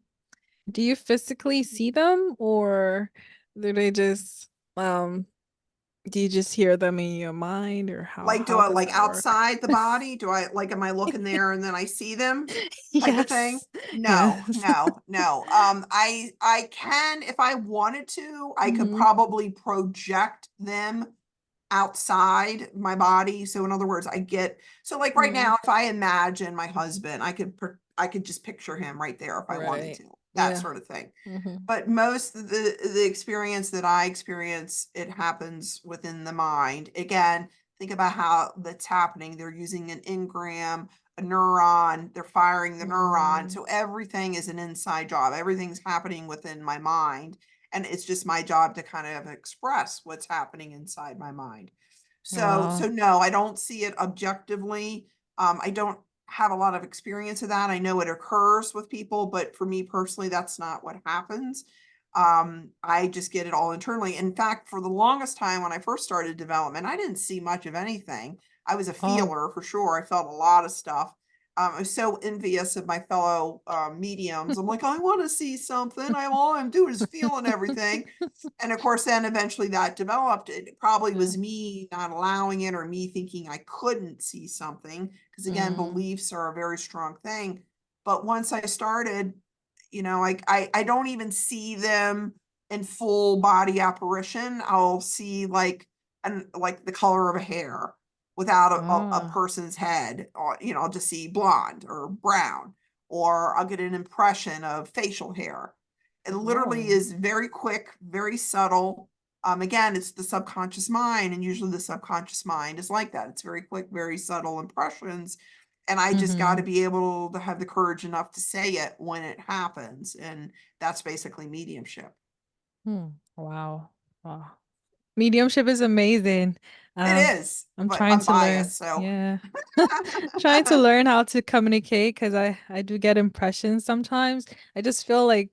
do you physically see them or do they just do you just hear them in your mind or how Like, do how I does like that work? outside the body? Do I like, am I looking there and then I see them type of thing? Yes. No, Yes. no, no. I can, if I wanted to, I could Mm-hmm. probably project them outside my body. So in other words, so like right Mm. now, if I imagine my husband, I could just picture him right there if I wanted Right. to. that Yeah. sort of thing. Mm-hmm. But most of the experience that I experience, it happens within the mind. Again, think about how that's happening. They're using an engram, a neuron, they're firing the neuron. Mm. So everything is an inside job. Everything's happening within my mind. And it's just my job to kind of express what's happening inside my mind. So Wow. no, I don't see it objectively. I don't have a lot of experience of that. I know it occurs with people, but for me personally, that's not what happens. I just get it all internally. In fact, for the longest time when I first started development, I didn't see much of anything. I was a Oh. feeler for sure. I felt a lot of stuff. I was so envious of my fellow mediums. I'm like, I want to see something. All I'm doing is feeling everything. And of course, then eventually that developed. It probably Yeah. was me not allowing it or me thinking I couldn't see something. Because again, Mm. beliefs are a very strong thing. But once I started, I don't even see them in full body apparition. I'll see like the color of a hair without a Ah. person's head, or I'll just see blonde or brown, or I'll get an impression of facial hair. It literally Oh. is very quick, very subtle. Again, it's the subconscious mind, and usually the subconscious mind is like that. It's very quick, very subtle impressions. And I just got to Mm-hmm. be able to have the courage enough to say it when it happens. And that's basically mediumship. Hmm. Wow. Wow. Mediumship is amazing. It Um, is, I'm but trying I'm to learn. biased. So, Yeah. Trying to learn how to communicate because I do get impressions sometimes. I just feel like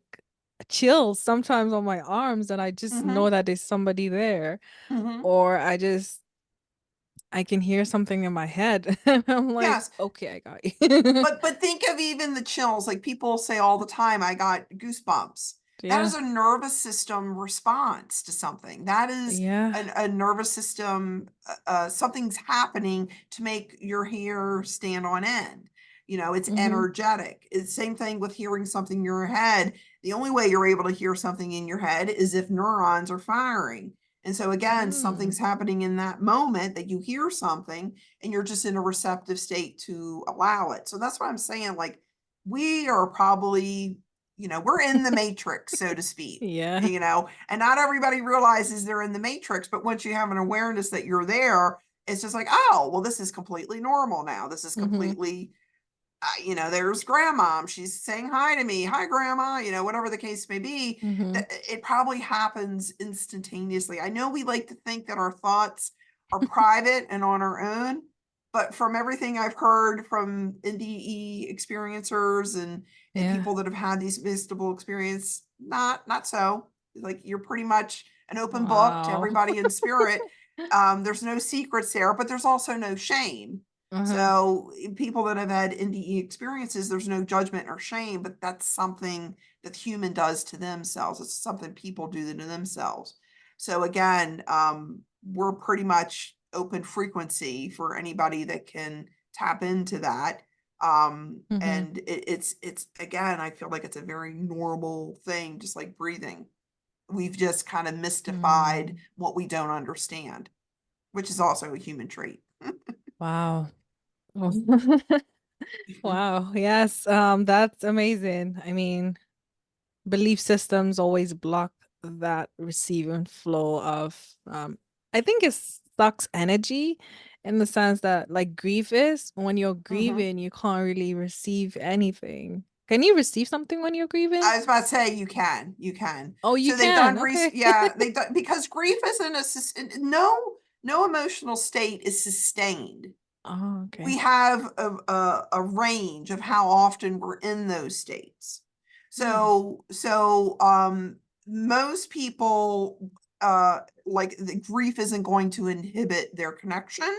chills sometimes on my arms and I just know hmm that there's somebody there. hmm Or I can hear something in my head. I'm like, yes. okay, I got you. But think of even the chills, like people say all the time, I got goosebumps. That Yeah. is a nervous system response to something. That is Yeah. a nervous system, something's happening to make your hair stand on end. It's Mm-hmm. energetic. It's the same thing with hearing something in your head. The only way you're able to hear something in your head is if neurons are firing. And so again, Mm. something's happening in that moment that you hear something and you're just in a receptive state to allow it. So that's what I'm saying. Like, we are probably, we're in the matrix, so to speak, Yeah. and not everybody realizes they're in the matrix. But once you have an awareness that you're there, it's just like, oh, well, this is completely normal now. This is Mm-hmm. completely, there's grandma. She's saying hi to me. Hi, grandma. Whatever the case may be, Mm-hmm. that it probably happens instantaneously. I know we like to think that our thoughts are private and on our own, but from everything I've heard from NDE experiencers and Yeah. people that have had these mystical experience, not so. Like, you're pretty much an open book to Wow. everybody in spirit. There's no secrets there, but there's also no shame. Uh-huh. So people that have had NDE experiences, there's no judgment or shame, but that's something that the human does to themselves. It's something people do to themselves. So again, we're pretty much open frequency for anybody that can tap into that. Mm-hmm. And it's again, I feel like it's a very normal thing, just like breathing. We've just kind of mystified Mm. what we don't understand, which is also a human trait. Wow. Wow. Yes. That's amazing. I mean, belief systems always block that receiving flow of I think it sucks energy in the sense that like grief is when you're Mhm. grieving, you can't really receive anything. Can you receive something when you're grieving? I was about to say you can. Oh, you So they've can. done, Okay. yeah, they've done, because grief isn't no emotional state is sustained. Oh, We okay. have a range of how often we're in those states. Hmm. So most people, like, the grief isn't going to inhibit their connection.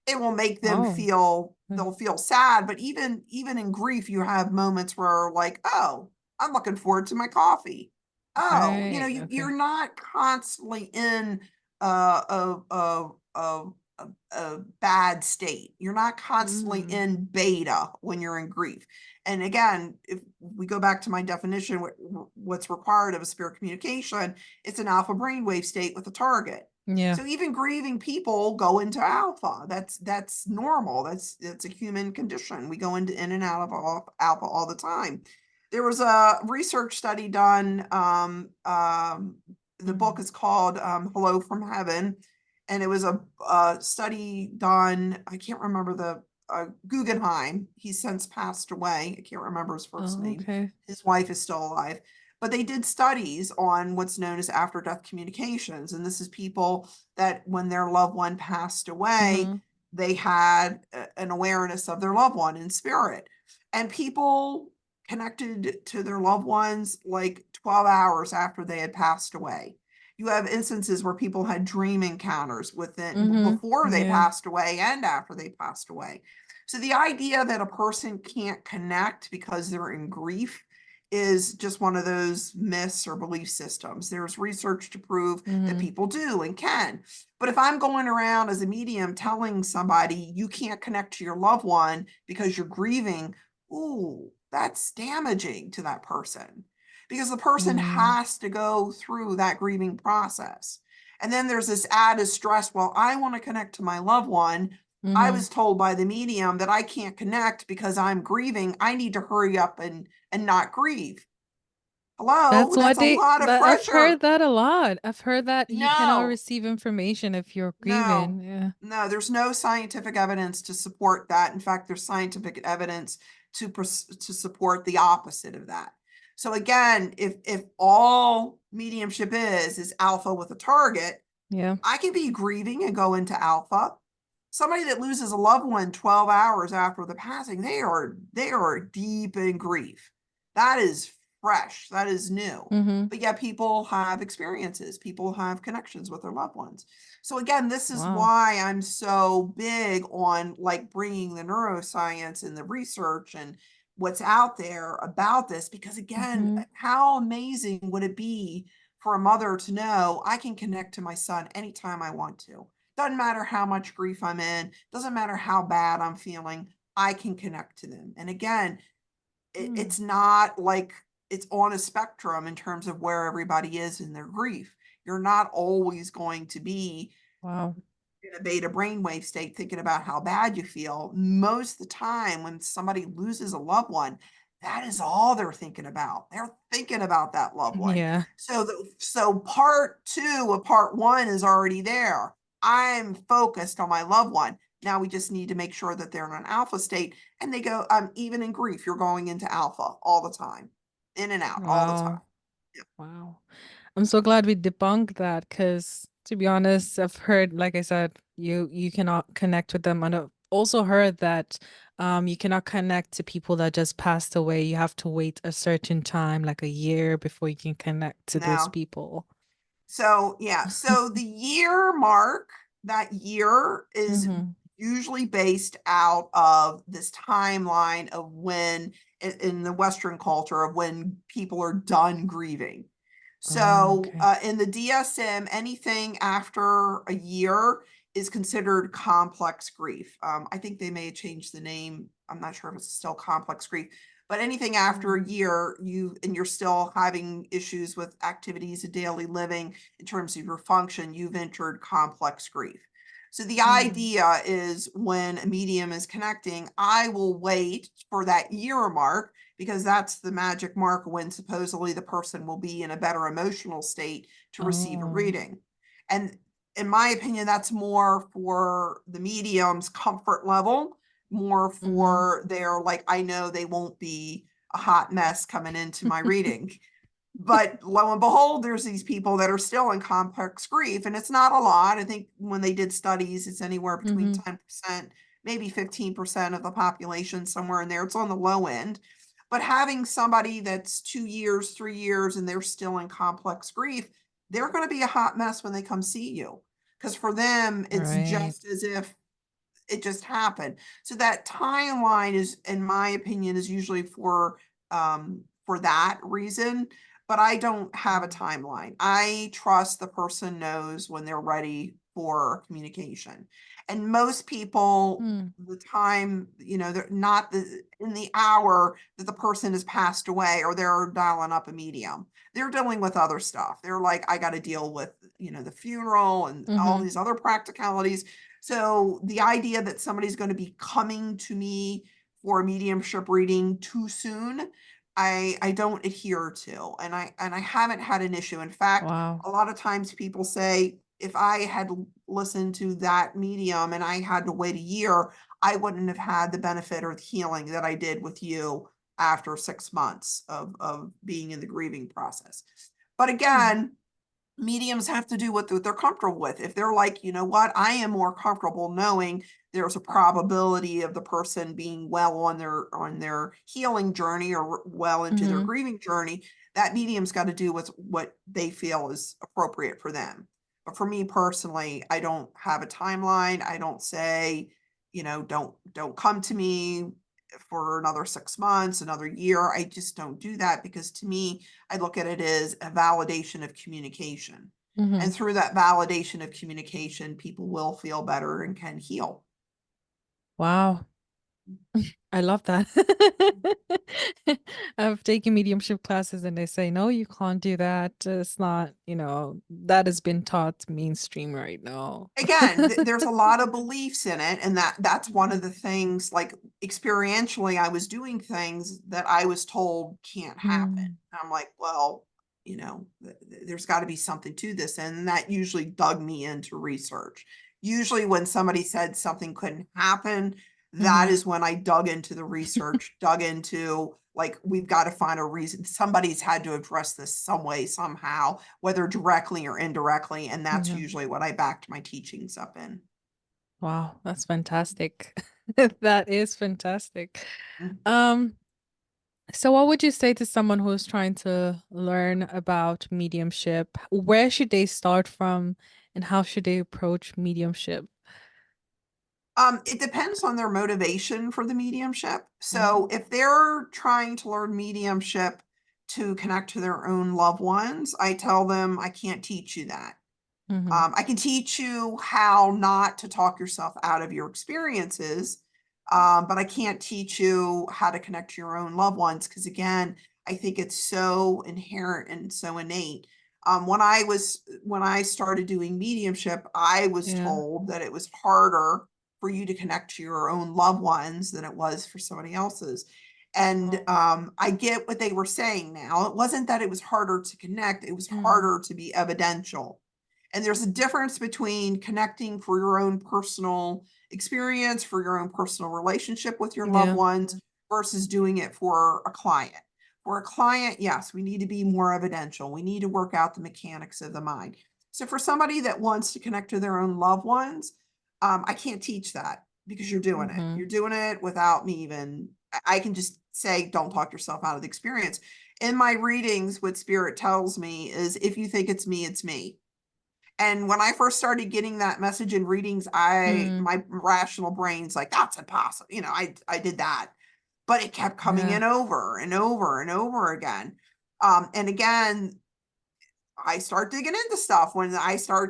It will make them Oh. feel, Mm. they'll feel sad, but even in grief you have moments where, like, oh, I'm looking forward to my coffee. Oh, Right. you're Okay. not constantly in uh, a, a, a, a bad state. You're not constantly Mm. in beta when you're in grief. And again, if we go back to my definition, what's required of a spirit communication, it's an alpha brainwave state with a target. Yeah. So even grieving people go into alpha. That's normal. That's a human condition. We go into in and out of alpha all the time. There was a research study done. The book Mhm. is called Hello from Heaven, and it was a study done. I can't remember the Guggenheim. He's since passed away. I can't remember his first Oh, name. okay. His wife is still alive. But they did studies on what's known as after death communications. And this is people that when their loved one passed away, Uh-huh. they had an awareness of their loved one in spirit. And people connected to their loved ones like 12 hours after they had passed away. You have instances where people had dream encounters within before they Yeah. passed away and after they passed away. So the idea that a person can't connect because they're in grief is just one of those myths or belief systems. There's research to prove that Mm-hmm. people do and can. But if I'm going around as a medium telling somebody you can't connect to your loved one because you're grieving, ooh, that's damaging to that person because the person Mm. has to go through that grieving process. And then there's this added stress. Well, I want to connect to my loved one. I Mm-hmm. was told by the medium that I can't connect because I'm grieving. I need to hurry up and not grieve. Hello, That's that's what a lot of that I've heard pressure. that a lot. I've heard that you cannot No, receive information if you're no, grieving. Yeah. no, there's no scientific evidence to support that. In fact, there's scientific evidence to support the opposite of that. So again, if all mediumship is alpha with a target, Yeah. I can be grieving and go into alpha. Somebody that loses a loved one 12 hours after the passing, they are deep in grief. That is fresh. That is new. Mm-hmm. But yet people have experiences, people have connections with their loved ones. So again, this is Wow. why I'm so big on like bringing the neuroscience and the research and what's out there about this because again, Mm-hmm. how amazing would it be for a mother to know I can connect to my son anytime I want to. Doesn't matter how much grief I'm in, doesn't matter how bad I'm feeling, I can connect to them. And again, Mm. it's not like it's on a spectrum in terms of where everybody is in their grief. You're not always going to be Wow. in a beta brainwave state thinking about how bad you feel. Most of the time, when somebody loses a loved one, that is all they're thinking about. They're thinking about that loved one. Yeah. So part two of part one is already there. I'm focused on my loved one. Now we just need to make sure that they're in an alpha state and they go, even in grief, you're going into alpha all the time, in and out all the time. Wow. Wow. I'm so glad we debunked that because to be honest, I've heard, like I said, you cannot connect with them. And I've also heard that you cannot connect to people that just passed away. You have to wait a certain time, like a year, before you can connect to those Now, people. so yeah, so the year mark, that year is Mm-hmm. usually based out of this timeline of when in the Western culture of when people are done grieving. Oh, So okay. in the DSM, anything after a year is considered complex grief. I think they may have changed the name. I'm not sure if it's still complex grief, but anything after a Mm. year, you're still having issues with activities of daily living in terms of your function, you've entered complex grief. So the Mm. idea is when a medium is connecting, I will wait for that year mark because that's the magic mark when supposedly the person will be in a better emotional state to receive a Oh. reading. And in my opinion, that's more for the medium's comfort level, more Mm-hmm. for their, like, I know they won't be a hot mess coming into my reading. But lo and behold, there's these people that are still in complex grief, and it's not a lot. I think when they did studies, it's anywhere between Mm-hmm. 10%, maybe 15% of the population, somewhere in there. It's on the low end. But having somebody that's 2 years, 3 years, and they're still in complex grief, they're going to be a hot mess when they come see you. Because for them, it's Right. just as if it just happened. So that timeline is, in my opinion, is usually for that reason. But I don't have a Mm. timeline. I trust the person knows when they're ready for communication. And most people, Mm. the time, they're not in the hour that the person has passed away or they're dialing up a medium. They're dealing with other stuff. They're like, I got to deal with, the funeral and all Mm-hmm. these other practicalities. So the idea that somebody's going to be coming to me for a mediumship reading too soon, I don't adhere to, and I haven't had an issue. In fact, Wow. a lot of times people say if I had listened to that medium and I had to wait a year, I wouldn't have had the benefit or the healing that I did with you after 6 months of being in the grieving process. But Hmm. again, mediums have to do what they're comfortable with. If they're like, you know what, I am more comfortable knowing there's a probability of the person being well on their healing journey or well into their Hmm. grieving journey, that medium's got to do with what they feel is appropriate for them. But for me personally, I don't have a timeline. I don't say, don't come to me for another 6 months, another year. I just don't do that because to me, I look at it as a validation of communication. Hmm. And through that validation of communication, people will feel better and can heal. Wow. I love that. I've taken mediumship classes and they say, no, you can't do that. It's not, that has been taught mainstream right now. Again, there's a lot of beliefs in it, and that's one of the things, like experientially, I was doing things that I was told can't happen. Mm. And I'm like, well, there's got to be something to this. And that usually dug me into research. Usually when somebody said something couldn't happen, that Hmm. is when I dug into the research, dug into like, we've got to find a reason. Somebody's had to address this some way, somehow, whether directly or indirectly. And that's Yeah. usually what I backed my teachings up in. Wow, that's fantastic. That is fantastic. Mm. Um, so what would you say to someone who's trying to learn about mediumship? Where should they start from and how should they approach mediumship? It depends on their motivation for the mediumship. So Mm. if they're trying to learn mediumship to connect to their own loved ones, I tell them I can't teach you that. Mm-hmm. I can teach you how not to talk yourself out of your experiences, but I can't teach you how to connect to your own loved ones because, again, I think it's so inherent and so innate. When I started doing mediumship, I was Yeah. told that it was harder for you to connect to your own loved ones than it was for somebody else's. And I get what they were saying now. It wasn't that it was harder to connect, it was Mm. harder to be evidential. And there's a difference between connecting for your own personal experience, for your own personal relationship with your loved Yeah. ones versus doing it for a client. For a client, yes, we need to be more evidential. We need to work out the mechanics of the mind. So for somebody that wants to connect to their own loved ones, I can't teach that because you're doing it. Mm-hmm. You're doing it without me even, I can just say, don't talk yourself out of the experience. In my readings, what spirit tells me is if you think it's me, it's me. And when I first started getting that message in readings, Mm. my rational brain's like, that's impossible. I did that, but it kept coming Yeah. in over and over and over again. And again, I start digging into stuff when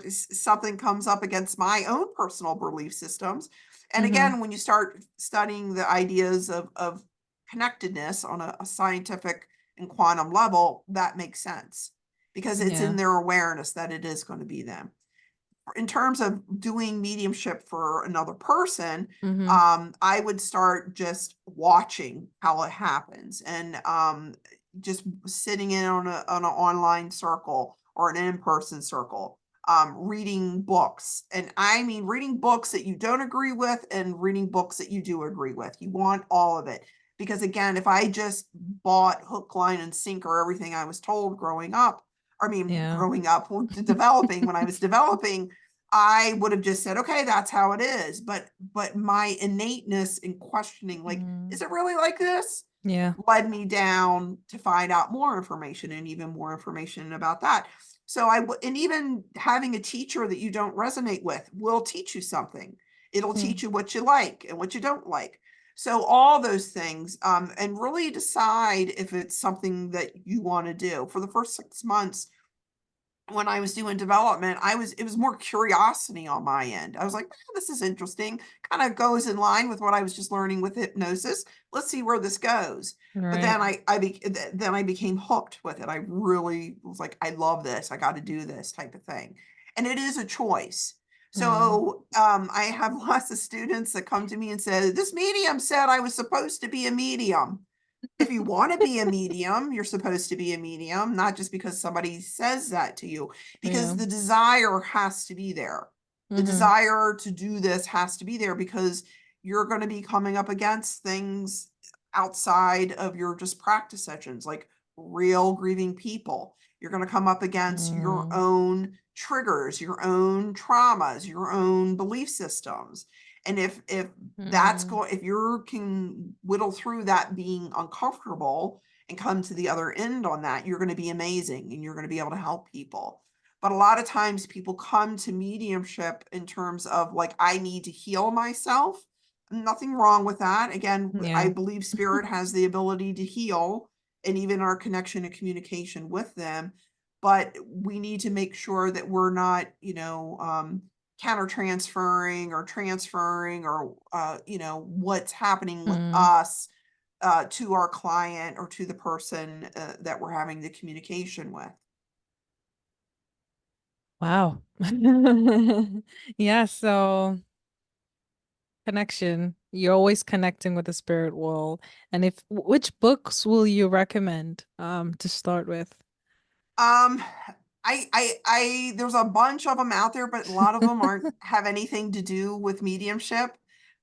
something comes up against my own personal belief systems. And Mm-hmm. again, when you start studying the ideas of connectedness on a scientific and quantum level, that makes sense because it's in Yeah. their awareness that it is going to be them. In terms of doing mediumship for another person, Mm-hmm. I would start just watching how it happens and just sitting in on an online circle or an in-person circle, reading books. And I mean, reading books that you don't agree with and reading books that you do agree with. You want all of it. Because again, if I just bought hook, line, and sinker everything I was told growing up, I mean, Yeah. growing up, developing, when I was developing, I would have just said, okay, that's how it is. But my innateness in questioning, like, Mm. is it really like this? Yeah. Led me down to find out more information and even more information about that. So and even having a teacher that you don't resonate with will teach you something. It'll Mm. teach you what you like and what you don't like. So all those things, and really decide if it's something that you want to do. For the first 6 months, when I was doing development, it was more curiosity on my end. I was like, this is interesting. Kind of goes in line with what I was just learning with hypnosis. Let's see where this goes. But Right. then I became hooked with it. I really was like, I love this. I got to do this type of thing. And it is a choice. Mm. So I have lots of students that come to me and say, this medium said I was supposed to be a medium. If you want to be a medium, you're supposed to be a medium, not just because somebody says that to you, because Yeah. the desire has to be there. The Mm-hmm. desire to do this has to be there because you're going to be coming up against things outside of your just practice sessions, like real grieving people. You're going to come up against your Mm, own triggers, your own traumas, your own belief systems. And if that's mm, going, if you can whittle through that being uncomfortable and come to the other end on that, you're going to be amazing and you're going to be able to help people. But a lot of times people come to mediumship in terms of like, I need to heal myself. Nothing wrong with that. Again, I yeah. believe spirit has the ability to heal, and even our connection and communication with them. But we need to make sure that we're not, counter transferring or transferring or what's happening with Mm, us to our client or to the person that we're having the communication with. wow. Yeah, so connection. You're always connecting with the spirit world. And if which books will you recommend to start with? Um, there's a bunch of them out there, but a lot of them aren't have anything to do with mediumship.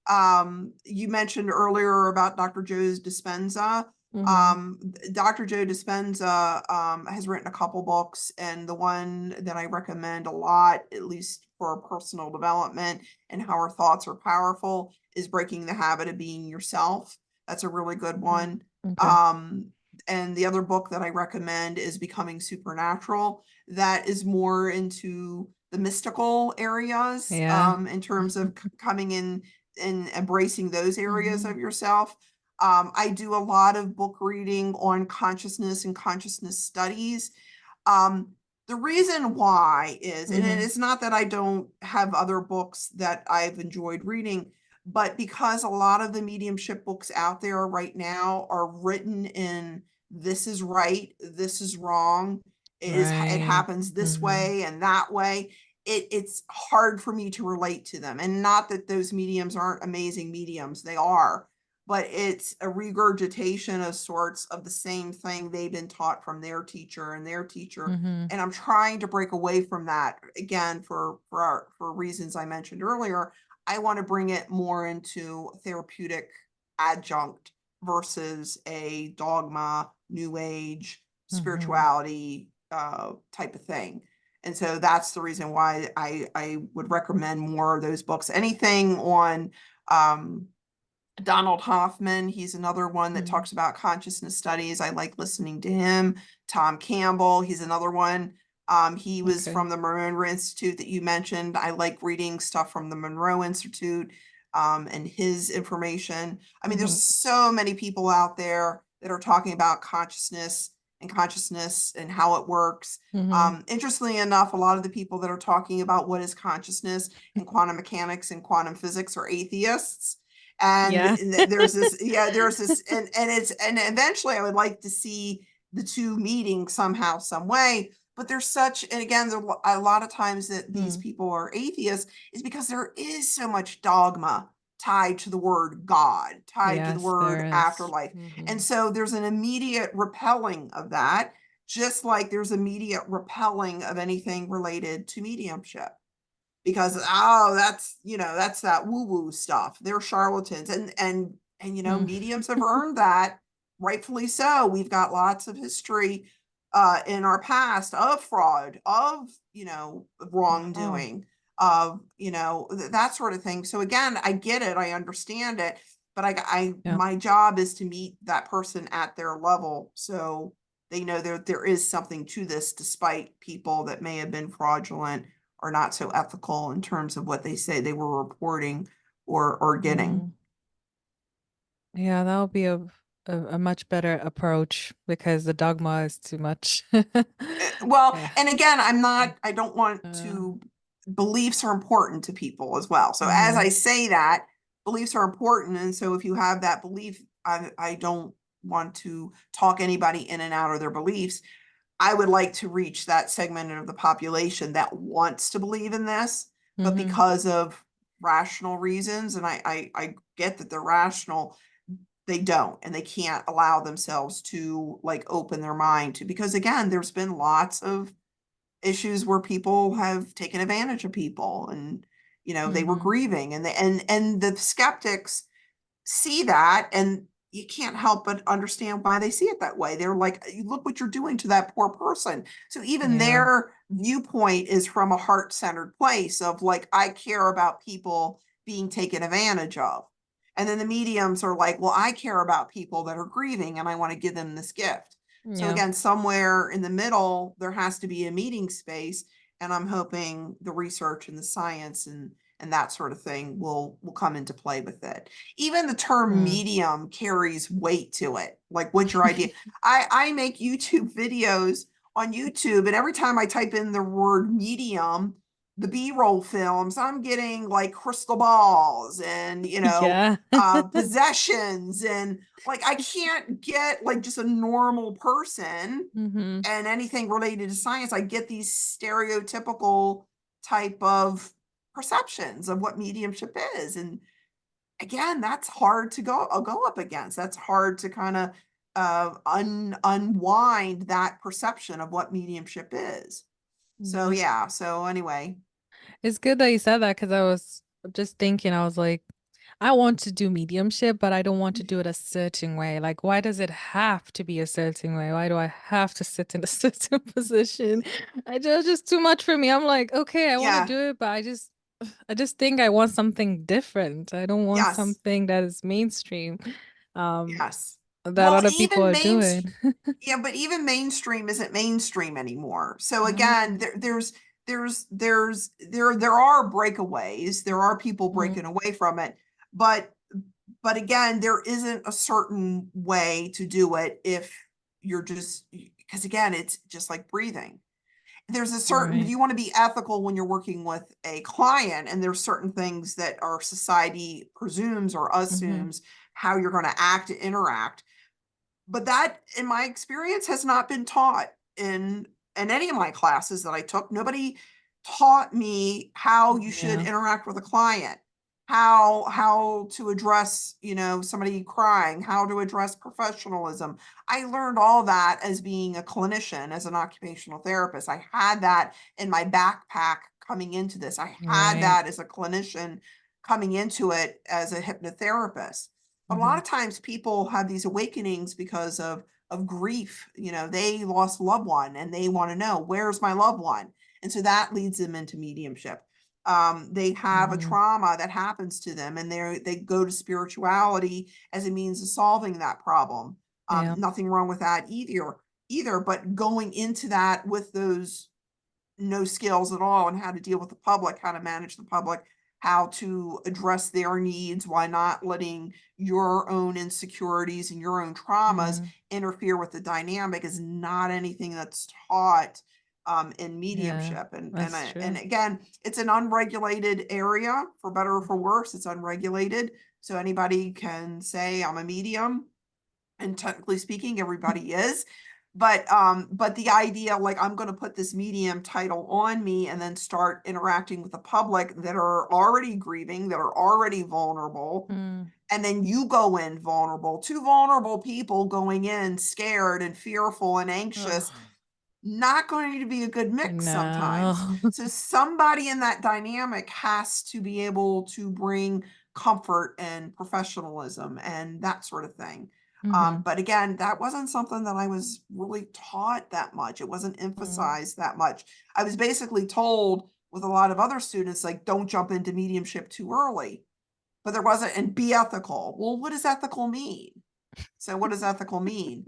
You mentioned earlier about Dr. Joe Dispenza. Mm-hmm. Dr. Joe Dispenza has written a couple books, and the one that I recommend a lot, at least for personal development and how our thoughts are powerful, is Breaking the Habit of Being Yourself. That's a really good one. Okay. And the other book that I recommend is Becoming Supernatural. That is more into the mystical areas, Yeah. in terms of coming in and embracing those areas Mm-hmm. of yourself. I do a lot of book reading on consciousness and consciousness studies. Um, the reason why is, and Mm-hmm. it's not that I don't have other books that I've enjoyed reading, but because a lot of the mediumship books out there right now are written in this is right, this is wrong, it Right. happens this Mm-hmm. way and that way. It's hard for me to relate to them. And not that those mediums aren't amazing mediums, they are, but it's a regurgitation of sorts of the same thing they've been taught from their teacher and their teacher. Mm-hmm. And I'm trying to break away from that again for reasons I mentioned earlier. I want to bring it more into therapeutic adjunct versus a dogma, new age, Mm-hmm. spirituality type of thing. And so that's the reason why I would recommend more of those books. Anything on um, Donald Hoffman, he's another one that Mm-hmm. talks about consciousness studies. I like listening to him. Tom Campbell, he's another one. He was Okay. from the Monroe Institute that you mentioned. I like reading stuff from the Monroe Institute and his information. I mean, there's Mm-hmm. so many people out there that are talking about consciousness and how it works. Mm-hmm. Interestingly enough, a lot of the people that are talking about what is consciousness and quantum mechanics and quantum physics are atheists. And Yeah. there's this, and eventually I would like to see the two meeting somehow, some way. But there's such, and again, there, a lot of times that these Mm. people are atheists is because there is so much dogma tied to the word God, tied to the Yes, word there is. afterlife. Mm-hmm. And so there's an immediate repelling of that, just like there's immediate repelling of anything related to mediumship because oh that's that woo woo stuff, they're charlatans, and Mm. mediums have earned that, rightfully so. We've got lots of history in our past of fraud, of Wow. wrongdoing, of that sort of thing. So again, I get it, I understand it, but I Yeah. my job is to meet that person at their level so they know there is something to this, despite people that may have been fraudulent or not so ethical in terms of what they say they were reporting or getting. Mm. Yeah, that would be a much better approach because the dogma is too much. Well, Yeah. and again, I don't want Uh, to, beliefs are important to people as well. So as I mm-hmm. say that, beliefs are important. And so if you have that belief, I don't want to talk anybody in and out of their beliefs. I would like to reach that segment of the population that wants to believe in this, but Mm-hmm. because of rational reasons, and I get that they're rational, they don't, and they can't allow themselves to like open their mind to, because again, there's been lots of issues where people have taken advantage of people, and they were Mm-hmm. grieving, and and the skeptics see that, and you can't help but understand why they see it that way. They're like, look what you're doing to that poor person. So even Yeah. their viewpoint is from a heart-centered place of like, I care about people being taken advantage of. And then the mediums are like, well, I care about people that are grieving and I want to give them this gift. So Yeah. again, somewhere in the middle, there has to be a meeting space. And I'm hoping the research and the science and that sort of thing will come into play with it. Even the term Mm. medium carries weight to it. Like, what's your idea? I make YouTube videos on YouTube, and every time I type in the word medium, the B-roll films, I'm getting like crystal balls and Yeah. possessions, and like I can't get like just a normal person Mm-hmm. and anything related to science. I get these stereotypical type of perceptions of what mediumship is, and again, that's hard to go up against. That's hard to kind of unwind that perception of what mediumship is. So Yeah. yeah. So anyway, It's good that you said that because I was just thinking, I was like, I want to do mediumship, but I don't want to do it a certain way. Like, why does it have to be a certain way? Why do I have to sit in a certain position? Just too much for me. I'm like, okay, I want to yeah, do it, but I just think I want something different. I don't want yes, something that is mainstream, um, yes. that Well, other people even are doing. yeah, but even mainstream isn't mainstream anymore. So Oh. again, there are breakaways. There are people Mm. breaking away from it, but again, there isn't a certain way to do it if you're just, because again, it's just like breathing. There's a certain, Right. you want to be ethical when you're working with a client, and there's certain things that our society presumes or Mm-hmm. assumes how you're going to act and interact, but that in my experience has not been taught in any of my classes that I took. Nobody taught me how you should Yeah. interact with a client, how to address, somebody crying, how to address professionalism. I learned all that as being a clinician, as an occupational therapist. I had that in my backpack coming into this. I had Right. that as a clinician coming into it as a hypnotherapist. A lot Mm-hmm. of times people have these awakenings because of grief. They lost a loved one and they want to know, where's my loved one? And so that leads them into mediumship. They have a Mm-hmm. trauma that happens to them, and they go to spirituality as a means of solving that problem. Yeah. Nothing wrong with that either, but going into that with those no skills at all, and how to deal with the public, how to manage the public, how to address their needs, why not letting your own insecurities and your own traumas Yeah. interfere with the dynamic, is not anything that's taught in Yeah. mediumship. And That's and true. again, it's an unregulated area, for better or for worse. It's unregulated, so anybody can say I'm a medium, and technically speaking, everybody is. But the idea, like, I'm going to put this medium title on me and then start interacting with the public that are already grieving, that are already vulnerable, Mm. and then you go in vulnerable, two vulnerable people going in scared and fearful and anxious, Ugh. not going to be a good mix sometimes. No. So somebody in that dynamic has to be able to bring comfort and professionalism and that sort of thing. Mm-hmm. But again, that wasn't something that I was really taught that much. It wasn't Mm. emphasized that much. I was basically told, with a lot of other students, like, don't jump into mediumship too early. But there wasn't, and be ethical. Well, what does ethical mean? So what does ethical mean?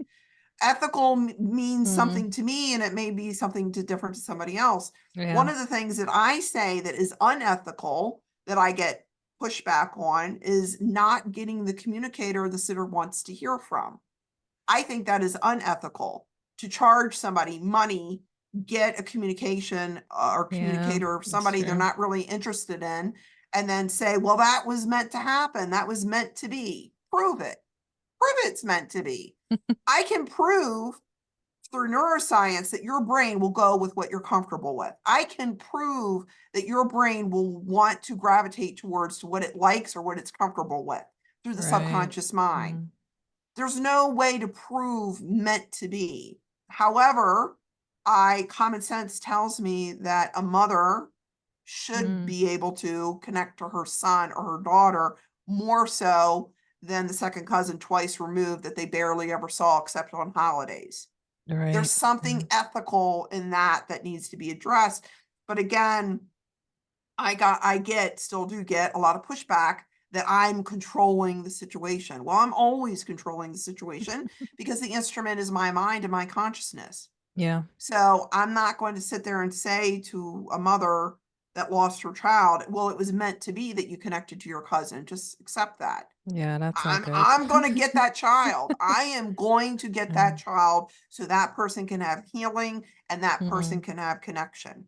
Ethical means Mm. something to me, and it may be something different to somebody else. One Yeah. of the things that I say that is unethical, that I get pushback on, is not getting the communicator the sitter wants to hear from. I think that is unethical, to charge somebody money, get a communication or Yeah. communicator of That's somebody they're true. not really interested in, and then say, well, that was meant to happen. That was meant to be. Prove it. Prove it's meant to be. I can prove through neuroscience that your brain will go with what you're comfortable with. I can prove that your brain will want to gravitate towards to what it likes or what it's comfortable with through the Right. subconscious mind. Mm. there's no way to prove meant to be. However, common sense tells me that a mother should Mm, be able to connect to her son or her daughter more so than the second cousin twice removed that they barely ever saw except on holidays. There's right. Yeah. something ethical in that that needs to be addressed. But again, still do get a lot of pushback that I'm controlling the situation. Well, I'm always controlling the situation because the instrument is my mind and my consciousness. Yeah. So I'm not going to sit there and say to a mother that lost her child, well, it was meant to be that you connected to your cousin. Just accept that. Yeah, that's not good. I'm going to get that child. I am going to get that Mm, child so that person can have healing and that person mm, can have connection.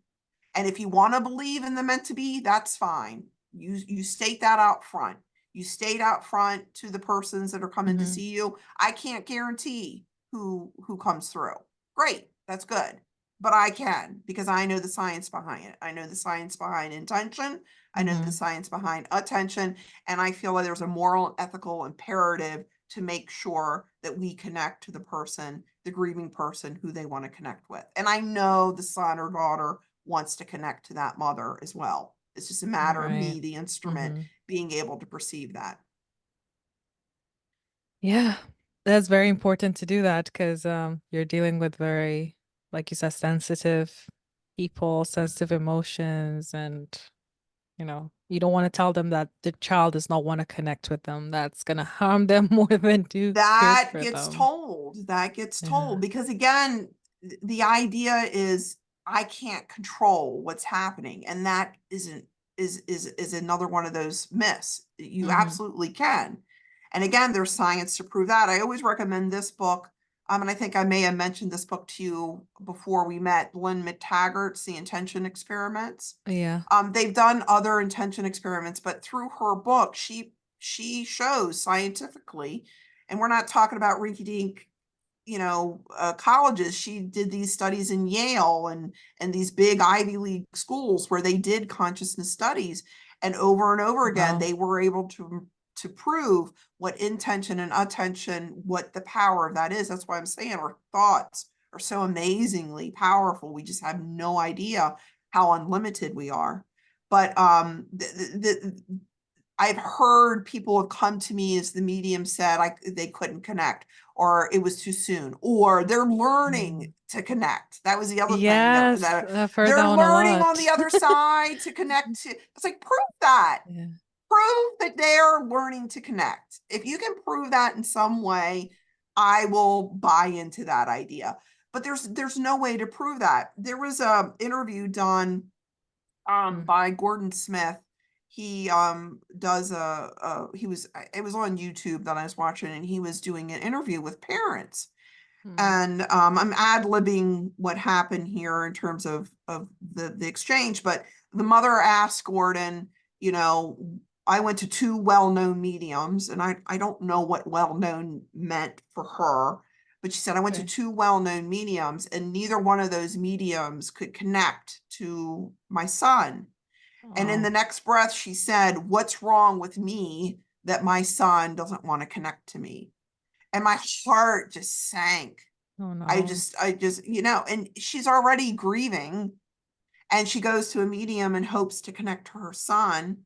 And if you want to believe in the meant to be, that's fine. You state that out front. You state out front to the persons that are coming to mhm. see you. I can't guarantee who comes through. Great, that's good. But I can because I know the science behind it. I know the science behind intention. I know the Mhm. science behind attention. And I feel like there's a moral and ethical imperative to make sure that we connect to the person, the grieving person who they want to connect with. And I know the son or daughter wants to connect to that mother as well. It's just a matter of Right. me, the instrument, Mhm. being able to perceive that. Yeah. That's very important to do that because you're dealing with very, like you said, sensitive people, sensitive emotions, and you don't want to tell them that the child does not want to connect with them. That's gonna harm them more than do good That for gets them. told. That gets Yeah. told because again, the idea is I can't control what's happening, and that isn't is another one of those myths. You Hmm. absolutely can. And again, there's science to prove that. I always recommend this book. And I think I may have mentioned this book to you before we met, Lynn McTaggart's The Intention Experiments. Yeah. They've done other intention experiments, but through her book, she shows scientifically, and we're not talking about rinky dink, colleges. She did these studies in Yale and these big Ivy League schools where they did consciousness studies, and over again Wow. they were able to prove what intention and attention, what the power of that is. That's why I'm saying our thoughts are so amazingly powerful. We just have no idea how unlimited we are. But I've heard people have come to me as the medium said they couldn't connect, or it was too soon, or they're learning Mm. to connect. That was the other thing Yes, that I've heard they're that one a learning on lot. the other side to connect to. It's like prove that. Yeah. Prove that they're learning to connect. If you can prove that in some way, I will buy into that idea. But there's no way to prove that. There was a interview done Mm. by Gordon Smith. He does he was it was on YouTube that I was watching, and he was doing an interview with parents. Mm. And I'm ad-libbing what happened here in terms of the exchange, but the mother asked Gordon, you know, I went to two well-known mediums, and I don't know what well-known meant for her, but she said I went to Okay. two well-known mediums, and neither one of those mediums could connect to my son. And in the Oh, next breath, she said, what's wrong with me that my son doesn't want to connect to me? And my heart just sank. oh I no. just, I just, and she's already grieving, and she goes to a medium in hopes to connect to her son.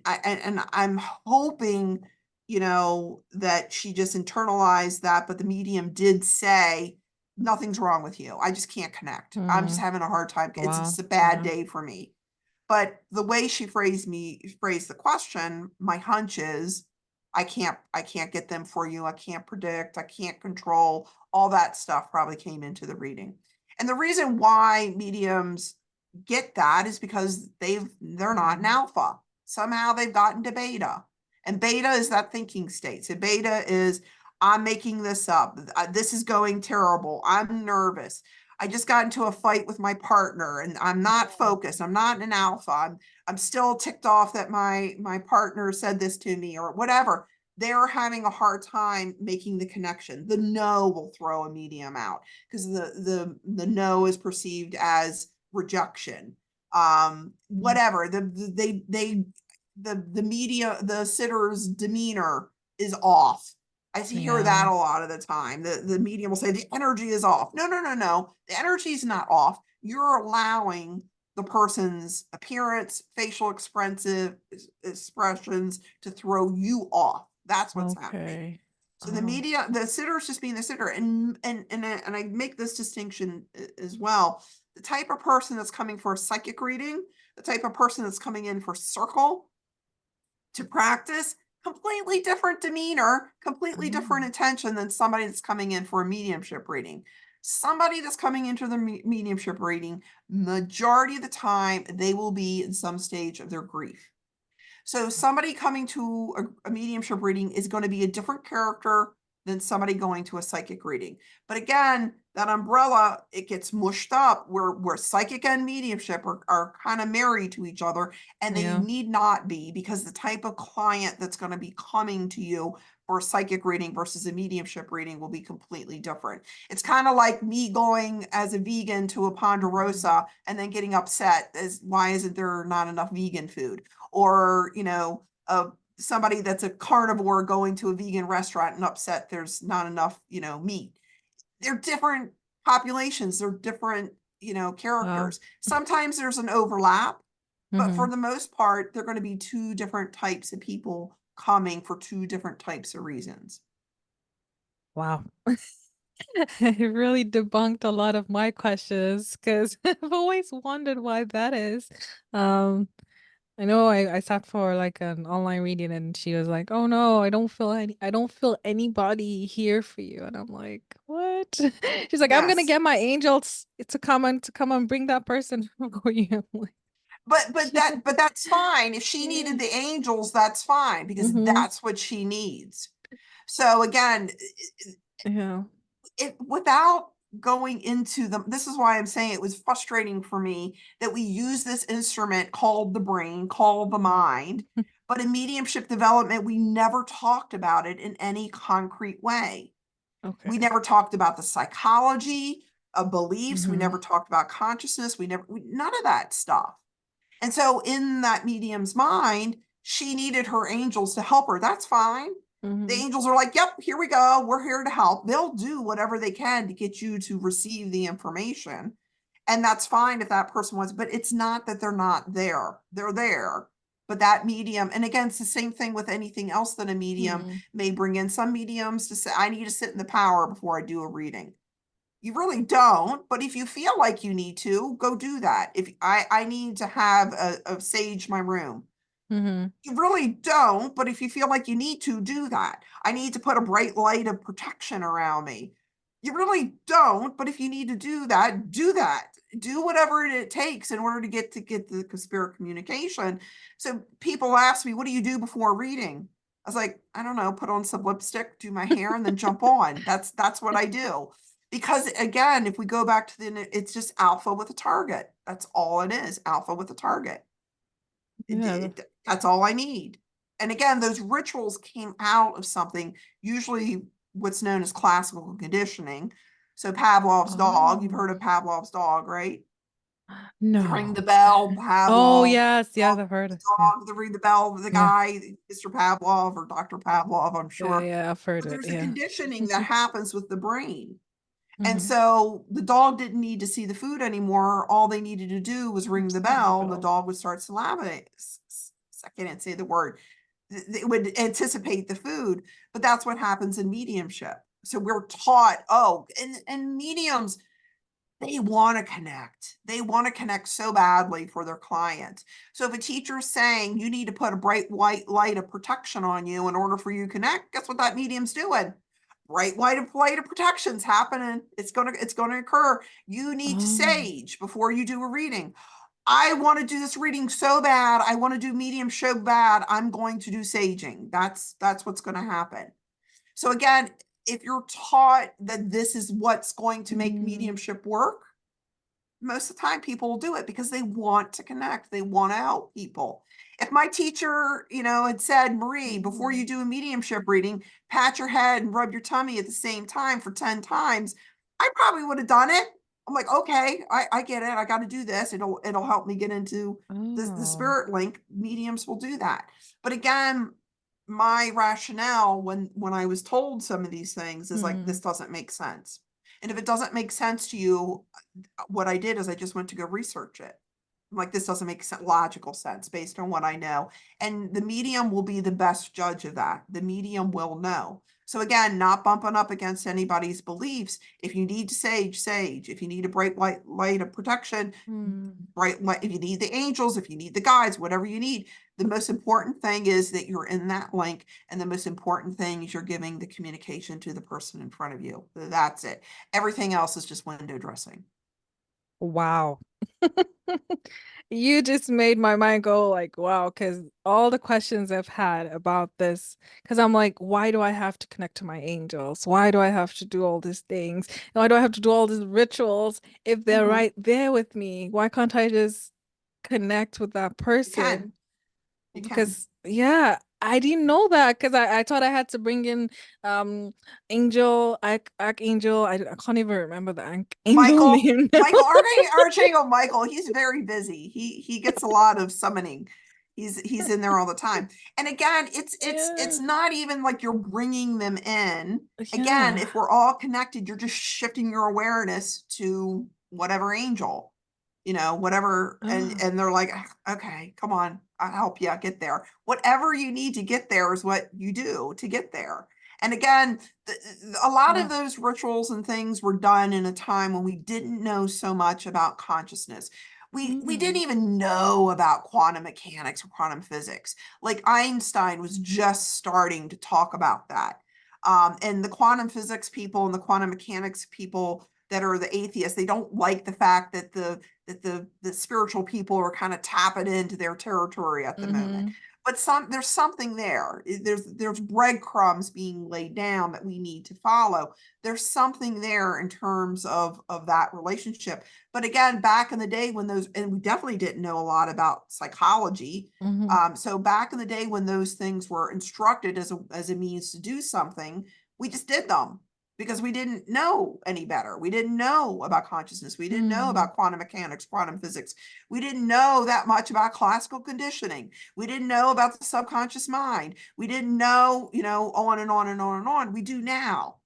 And I'm hoping, that she just internalized that, but the medium did say, nothing's wrong with you. I just can't connect. I'm just Mm. having a hard time. It's Wow. just a bad Yeah. day for me. But the way she phrased the question, my hunch is I can't get them for you. I can't predict, I can't control. All that stuff probably came into the reading. And the reason why mediums get that is because they're not an Mm. alpha. Somehow they've gotten to beta. And beta is that thinking state. So beta is I'm making this up. This is going terrible. I'm nervous. I just got into a fight with my partner and I'm not focused. I'm not an alpha. I'm still ticked off that my partner said this to me or whatever. They're having a hard time making the connection. The no will throw a medium out because the no is perceived as rejection. Mm. Whatever. The media, the sitter's demeanor is off. I hear that Yeah. a lot of the time. The medium will say the energy is off. No, no, no, no. The energy is not off. You're allowing the person's appearance, facial expressive expressions to throw you off. That's what's happening. Okay. So Oh, the sitter is just being the sitter, and I make this distinction as well. The type of person that's coming for a psychic reading, the type of person that's coming in for circle to practice, completely different demeanor, completely different oh, intention than somebody that's coming in for a mediumship reading. Somebody that's coming into the mediumship reading, majority of the time, they will be in some stage of their grief. So somebody coming to a mediumship reading is going to be a different character than somebody going to a psychic reading. But again, that umbrella, it gets mushed up where psychic and mediumship are kind of married to each other, and they yeah. need not be, because the type of client that's going to be coming to you for a psychic reading versus a mediumship reading will be completely different. It's kind of like me going as a vegan to a Ponderosa and then getting upset as why isn't there not enough vegan food? Or somebody that's a carnivore going to a vegan restaurant and upset there's not enough meat. They're different populations, they're different Wow. characters. Sometimes there's an overlap, but for Mm-hmm. the most part they're going to be two different types of people coming for two different types of reasons. Wow. It really debunked a lot of my questions because I've always wondered why that is. Um, I know I sat for like an online reading and she was like, "Oh no, I don't feel anybody here for you." And I'm like, "What?" She's like, "I'm gonna Yes. get my angels to come and bring that person for you." I'm like, But that's fine. If she yeah. needed the angels, that's fine, because Mm-hmm. that's what she needs. So again, Yeah. it without going into them, this is why I'm saying it was frustrating for me that we use this instrument called the brain, called the mind, but in mediumship development we never talked about it in any concrete way. We Okay. never talked about the psychology of beliefs, we Mm-hmm. never talked about consciousness, none of that stuff. And so in that medium's mind, she needed her angels to help her. That's fine. The Mm-hmm. angels are like, yep, here we go. We're here to help. They'll do whatever they can to get you to receive the information. And that's fine if that person was, but it's not that they're not there. They're there. But that medium, and again, it's the same thing with anything else that a medium Mm-hmm. may bring in. Some mediums to say, I need to sit in the power before I do a reading. You really don't, but if you feel like you need to, go do that. If I need to have a sage my room, Mm-hmm. you really don't, but if you feel like you need to, do that. I need to put a bright light of protection around me. You really don't, but if you need to do that, do that. Do whatever it takes in order to get the spirit communication. So people ask me, what do you do before reading? I was like, I don't know, put on some lipstick, do my hair, and then jump on. That's what I do. Because again, if we go back to it's just alpha with a target. That's all it is, alpha with a target. Yeah. That's all I need. And again, those rituals came out of something, usually what's known as classical conditioning. So Pavlov's dog, you've heard Oh. of Pavlov's dog, right? The ring the No. bell, Oh, Pavlov, yes, yes, dog, I've heard it. Yeah. dog, the ring the bell, the Yeah. guy, Mr. Pavlov or Dr. Pavlov, I'm Yeah, sure. yeah, I've heard But it. there's a Yeah. conditioning that happens with the brain. And Mm-hmm. so the dog didn't need to see the food anymore. All they needed to do was ring the Ring the bell, and the bell. dog would start salivating. I can't say the word. It would anticipate the food, but that's what happens in mediumship. So we're taught, oh, and mediums, they want to connect. They want to connect so badly for their client. So if a teacher is saying you need to put a bright white light of protection on you in order for you to connect, guess what that medium's doing? Bright white of light of protection's happening. It's gonna occur. You need to Oh. sage before you do a reading. I want to do this reading so bad. I want to do medium so bad. I'm going to do saging. That's what's going to happen. So again, if you're taught that this is what's going to make Mm. mediumship work, most of the time people will do it because they want to connect. They want to help people. If my teacher, had said, Marie, before you Mm. do a mediumship reading, pat your head and rub your tummy at the same time for 10 times, I probably would have done it. I'm like, okay, I get it. I got to do this. It'll help me get into the Oh. spirit link. Mediums will do that. But again, my rationale when I was told some of these things is like, this Mm. doesn't make sense. And if it doesn't make sense to you, what I did is I just went to go research it. Like, this doesn't make logical sense based on what I know. And the medium will be the best judge of that. The medium will know. So again, not bumping up against anybody's beliefs. If you need to sage, sage. If you need a bright light of protection, Mm. bright light. If you need the angels, if you need the guides, whatever you need. The most important thing is that you're in that link. And the most important thing is you're giving the communication to the person in front of you. That's it. Everything else is just window dressing. Wow. You just made my mind go like, wow, because all the questions I've had about this, because I'm like, why do I have to connect to my angels? Why do I have to do all these things? Why do I have to do all these rituals if they're Mhm. right there with me? Why can't I just connect with that You person? can. You can. Because yeah, I didn't know that because I thought I had to bring in angel, archangel. I can't even remember the angel Michael, name Michael, now. Archangel Michael, he's very busy. He gets a lot of summoning. He's in there all the time. And again, Yeah. it's not even like you're bringing them in. Again, Yeah. if we're all connected, you're just shifting your awareness to whatever angel, whatever, Oh. and they're like, okay, come on, I'll help you get there. Whatever you need to get there is what you do to get there. And again, a lot of Oh. those rituals and things were done in a time when we didn't know so much about consciousness. We didn't Mm. even know about quantum mechanics or quantum physics. Like, Einstein was just starting to talk about that. And the quantum physics people and the quantum mechanics people that are the atheists, they don't like the fact that the spiritual people are kind of tapping into their territory at the moment. Mm-hmm. But there's something there. There's breadcrumbs being laid down that we need to follow. There's something there in terms of that relationship. But again, back in the day when those, and we definitely didn't know a lot about psychology. Mm-hmm. So back in the day when those things were instructed as a means to do something, we just did them because we didn't know any better. We didn't know about consciousness. We didn't know Mm. about quantum mechanics, quantum physics. We didn't know that much about classical conditioning. We didn't know about the subconscious mind. We didn't know, on and on and on and on. We do now.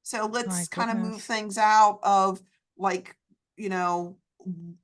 So My let's kind of move goodness. things out of, like, you know,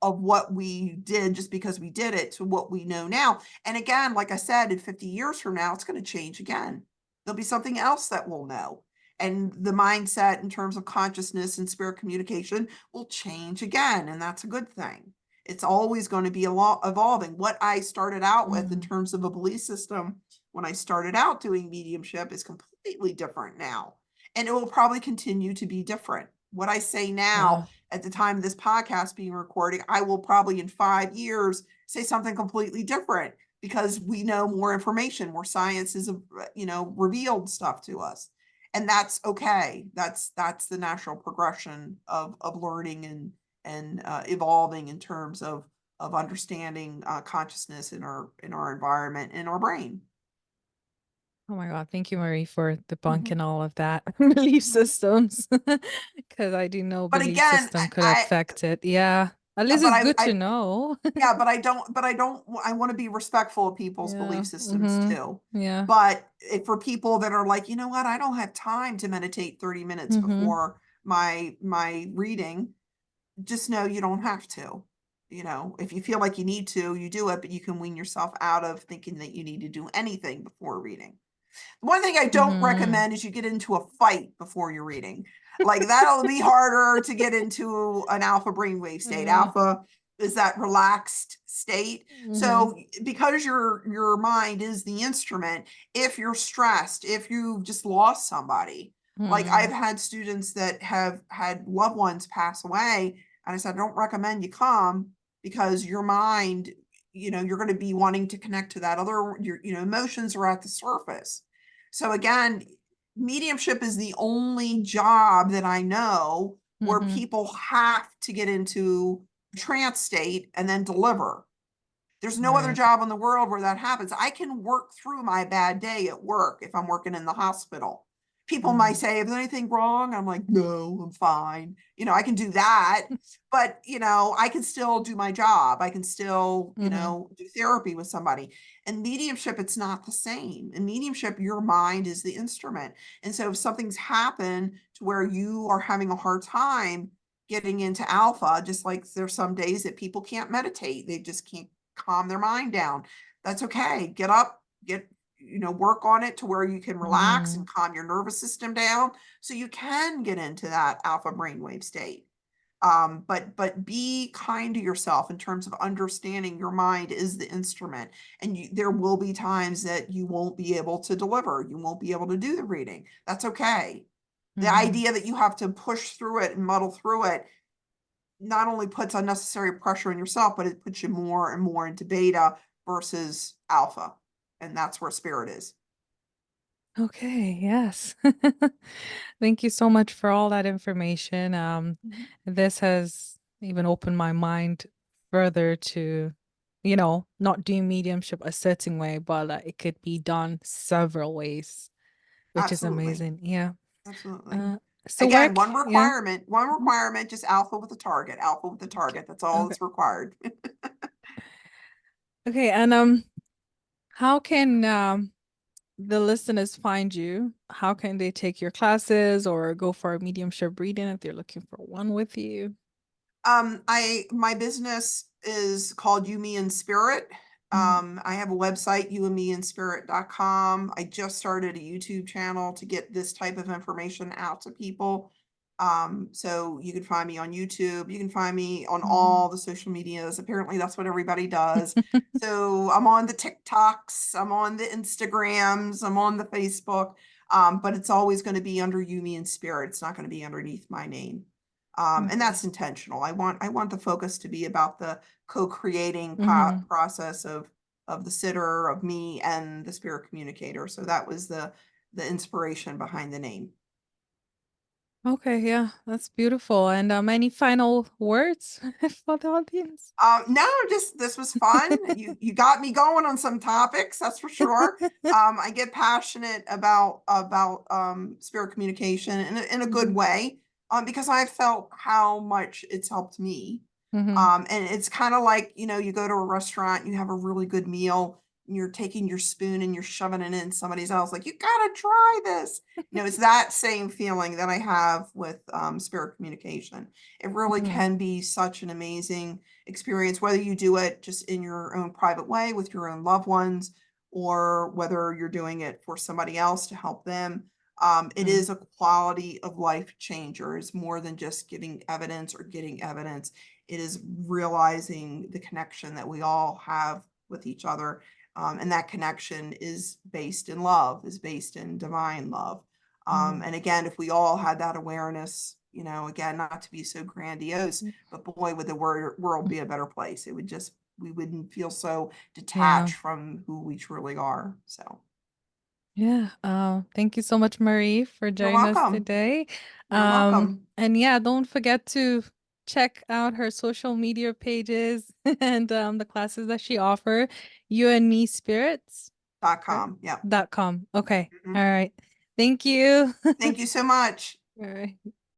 of what we did just because we did it to what we know now. And again, like I said, in 50 years from now, it's going to change again. There'll be something else that we'll know. And the mindset in terms of consciousness and spirit communication will change again. And that's a good thing. It's always going to be evolving. What I started out with in Mm. terms of a belief system when I started out doing mediumship is completely different now. And it will probably continue to be different. What I say now Wow. at the time of this podcast being recorded, I will probably in 5 years say something completely different because we know more information, more science has, revealed stuff to us. And that's okay. That's the natural progression of learning and evolving in terms of understanding consciousness in our environment, in our brain. Oh my God. Thank you, Marie, for Mhm. debunking all of that belief Mhm. systems. Because I do know But belief again, system could affect it. Yeah. At least but it's I, good to I know. yeah, but I don't, I want to be respectful of people's Yeah. belief systems Mm-hmm. too. Yeah. But for people that are like, you know what, I don't have time to meditate 30 minutes Mm-hmm. before my reading, just know you don't have to. If you feel like you need to, you do it, but you can wean yourself out of thinking that you need to do anything before reading. One thing I don't Mm-hmm. recommend is you get into a fight before you're reading. Like, that'll be harder to get into an alpha brainwave state. Yeah. Alpha is that relaxed state. Mm-hmm. So because your mind is the instrument, if you're stressed, if you've just lost somebody, like Mm-hmm. I've had students that have had loved ones pass away, and I said, I don't recommend you come because your mind, you're going to be wanting to connect to that other, your, emotions are at the surface. So again, mediumship is the only job that I know where Mm-hmm. people have to get into trance state and then deliver. There's no other Right. job in the world where that happens. I can work through my bad day at work if I'm working in the hospital. People might Mm. say, is there anything wrong? I'm like, no, I'm fine. I can do that, but I can still do my job. I can still, Mm-hmm. do therapy with somebody. And mediumship, it's not the same. In mediumship, your mind is the instrument. And so if something's happened to where you are having a hard time getting into alpha, just like there's some days that people can't meditate, they just can't calm their mind down. That's okay. Get up, work on it to where you can relax Mm-hmm. and calm your nervous system down so you can get into that alpha brainwave state. But be kind to yourself in terms of understanding your mind is the instrument, and there will be times that you won't be able to deliver, you won't be able to do the reading. That's okay. The Mm-hmm. idea that you have to push through it and muddle through it not only puts unnecessary pressure on yourself, but it puts you more and more into beta versus alpha. And that's where spirit is. Okay, yes. Thank you so much for all that information. Mhm. This has even opened my mind further to, not doing mediumship a certain way, but it could be done several ways, which is Absolutely. amazing. Yeah. Absolutely. Uh, so Again, work, one yeah. requirement, just alpha with the target, alpha with the target. That's all Okay. that's required. Okay, and how can the listeners find you? How can they take your classes or go for a mediumship reading if they're looking for one with you? My business is called You, Me, and Spirit. Mhm. I have a website, youandmeinspirit.com. I just started a YouTube channel to get this type of information out to people. So you can find me on YouTube. You can find me on all the social medias. Apparently, that's what everybody does. So I'm on the TikToks, I'm on the Instagrams, I'm on the Facebook. But it's always going to be under You, Me, and Spirit. It's not going to be underneath my name. And Okay. that's intentional. I want the focus to be about the co-creating Mm-hmm. process of the sitter, of me, and the spirit communicator. So that was the inspiration behind the name. Okay, yeah, that's beautiful. And any final words for the audience? No, just this was fun. You got me going on some topics, that's for sure. I get passionate about spirit communication in a good Mhm. way, because I felt how much it's helped me. Mhm. And it's kind of like, you go to a restaurant, you have a really good meal, and you're taking your spoon and you're shoving it in somebody's else, like, you gotta try this. It's that same feeling that I have with spirit communication. It really Mhm. can be such an amazing experience, whether you do it just in your own private way with your own loved ones, or whether you're doing it for somebody else to help them. It Mhm. is a quality of life changer. It's more than just giving evidence or getting evidence. It is realizing the connection that we all have with each other. And that connection is based in love, is based in divine love. Mhm. And again, if we all had that awareness, again, not to be so grandiose, but boy, would the world be a better place. We wouldn't feel so Yeah. detached from who we truly are. So Yeah. Thank you so much, Marie, for you're joining us welcome. today. You're welcome. And yeah, don't forget to check out her social media pages and the classes that she offer. You and Me Spirits. Right? .com. Yep. .com. Okay. Mhm. All right. Thank you. Thank you so much. All right.